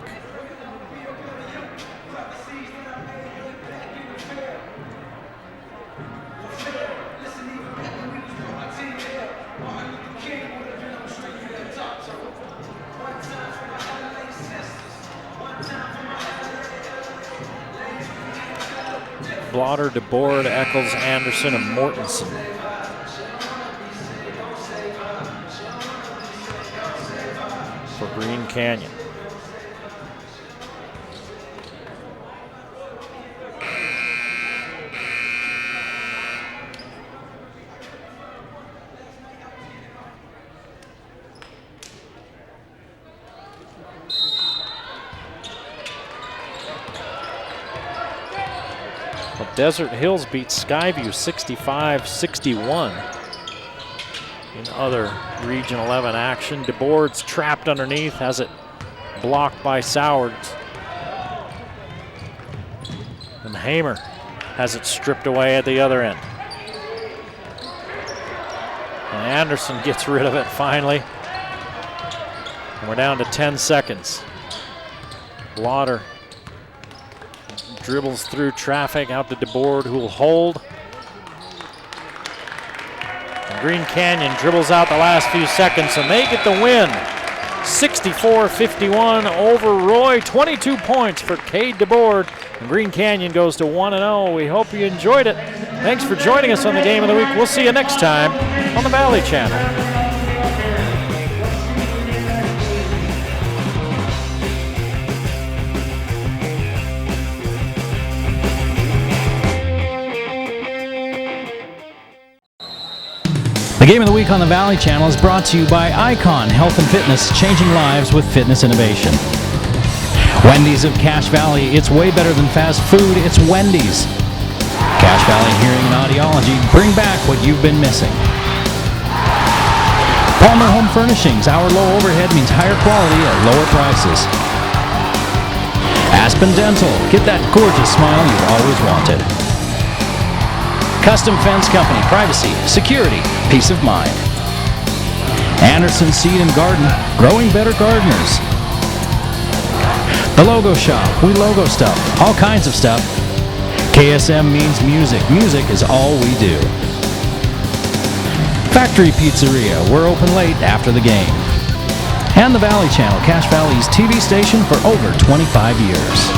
Blotter, DeBoard, Eccles, Anderson, and Mortensen. For Green Canyon. Well, Desert Hills beat Skyview 65-61. In other Region 11 action, DeBoard's trapped underneath, has it blocked by Sowards. And Hamer has it stripped away at the other end. And Anderson gets rid of it finally. And we're down to 10 seconds. Blotter dribbles through traffic out to DeBoard, who will hold. Green Canyon dribbles out the last few seconds, and they get the win. 64-51 over Roy. 22 points for Cade DeBoard. And Green Canyon goes to 1-0. We hope you enjoyed it. Thanks for joining us on the Game of the Week. We'll see you next time on the Valley Channel. The Game of the Week on the Valley Channel is brought to you by Icon Health and Fitness, changing lives with fitness innovation. Wendy's of Cache Valley, it's way better than fast food, it's Wendy's. Cache Valley Hearing and Audiology, bring back what you've been missing. Palmer Home Furnishings, our low overhead means higher quality at lower prices. Aspen Dental, get that gorgeous smile you've always wanted. Custom Fence Company, privacy, security, peace of mind. Anderson Seed and Garden, growing better gardeners. The Logo Shop, we logo stuff, all kinds of stuff. KSM means music, music is all we do. Factory Pizzeria, we're open late after the game. And the Valley Channel, Cache Valley's TV station for over 25 years.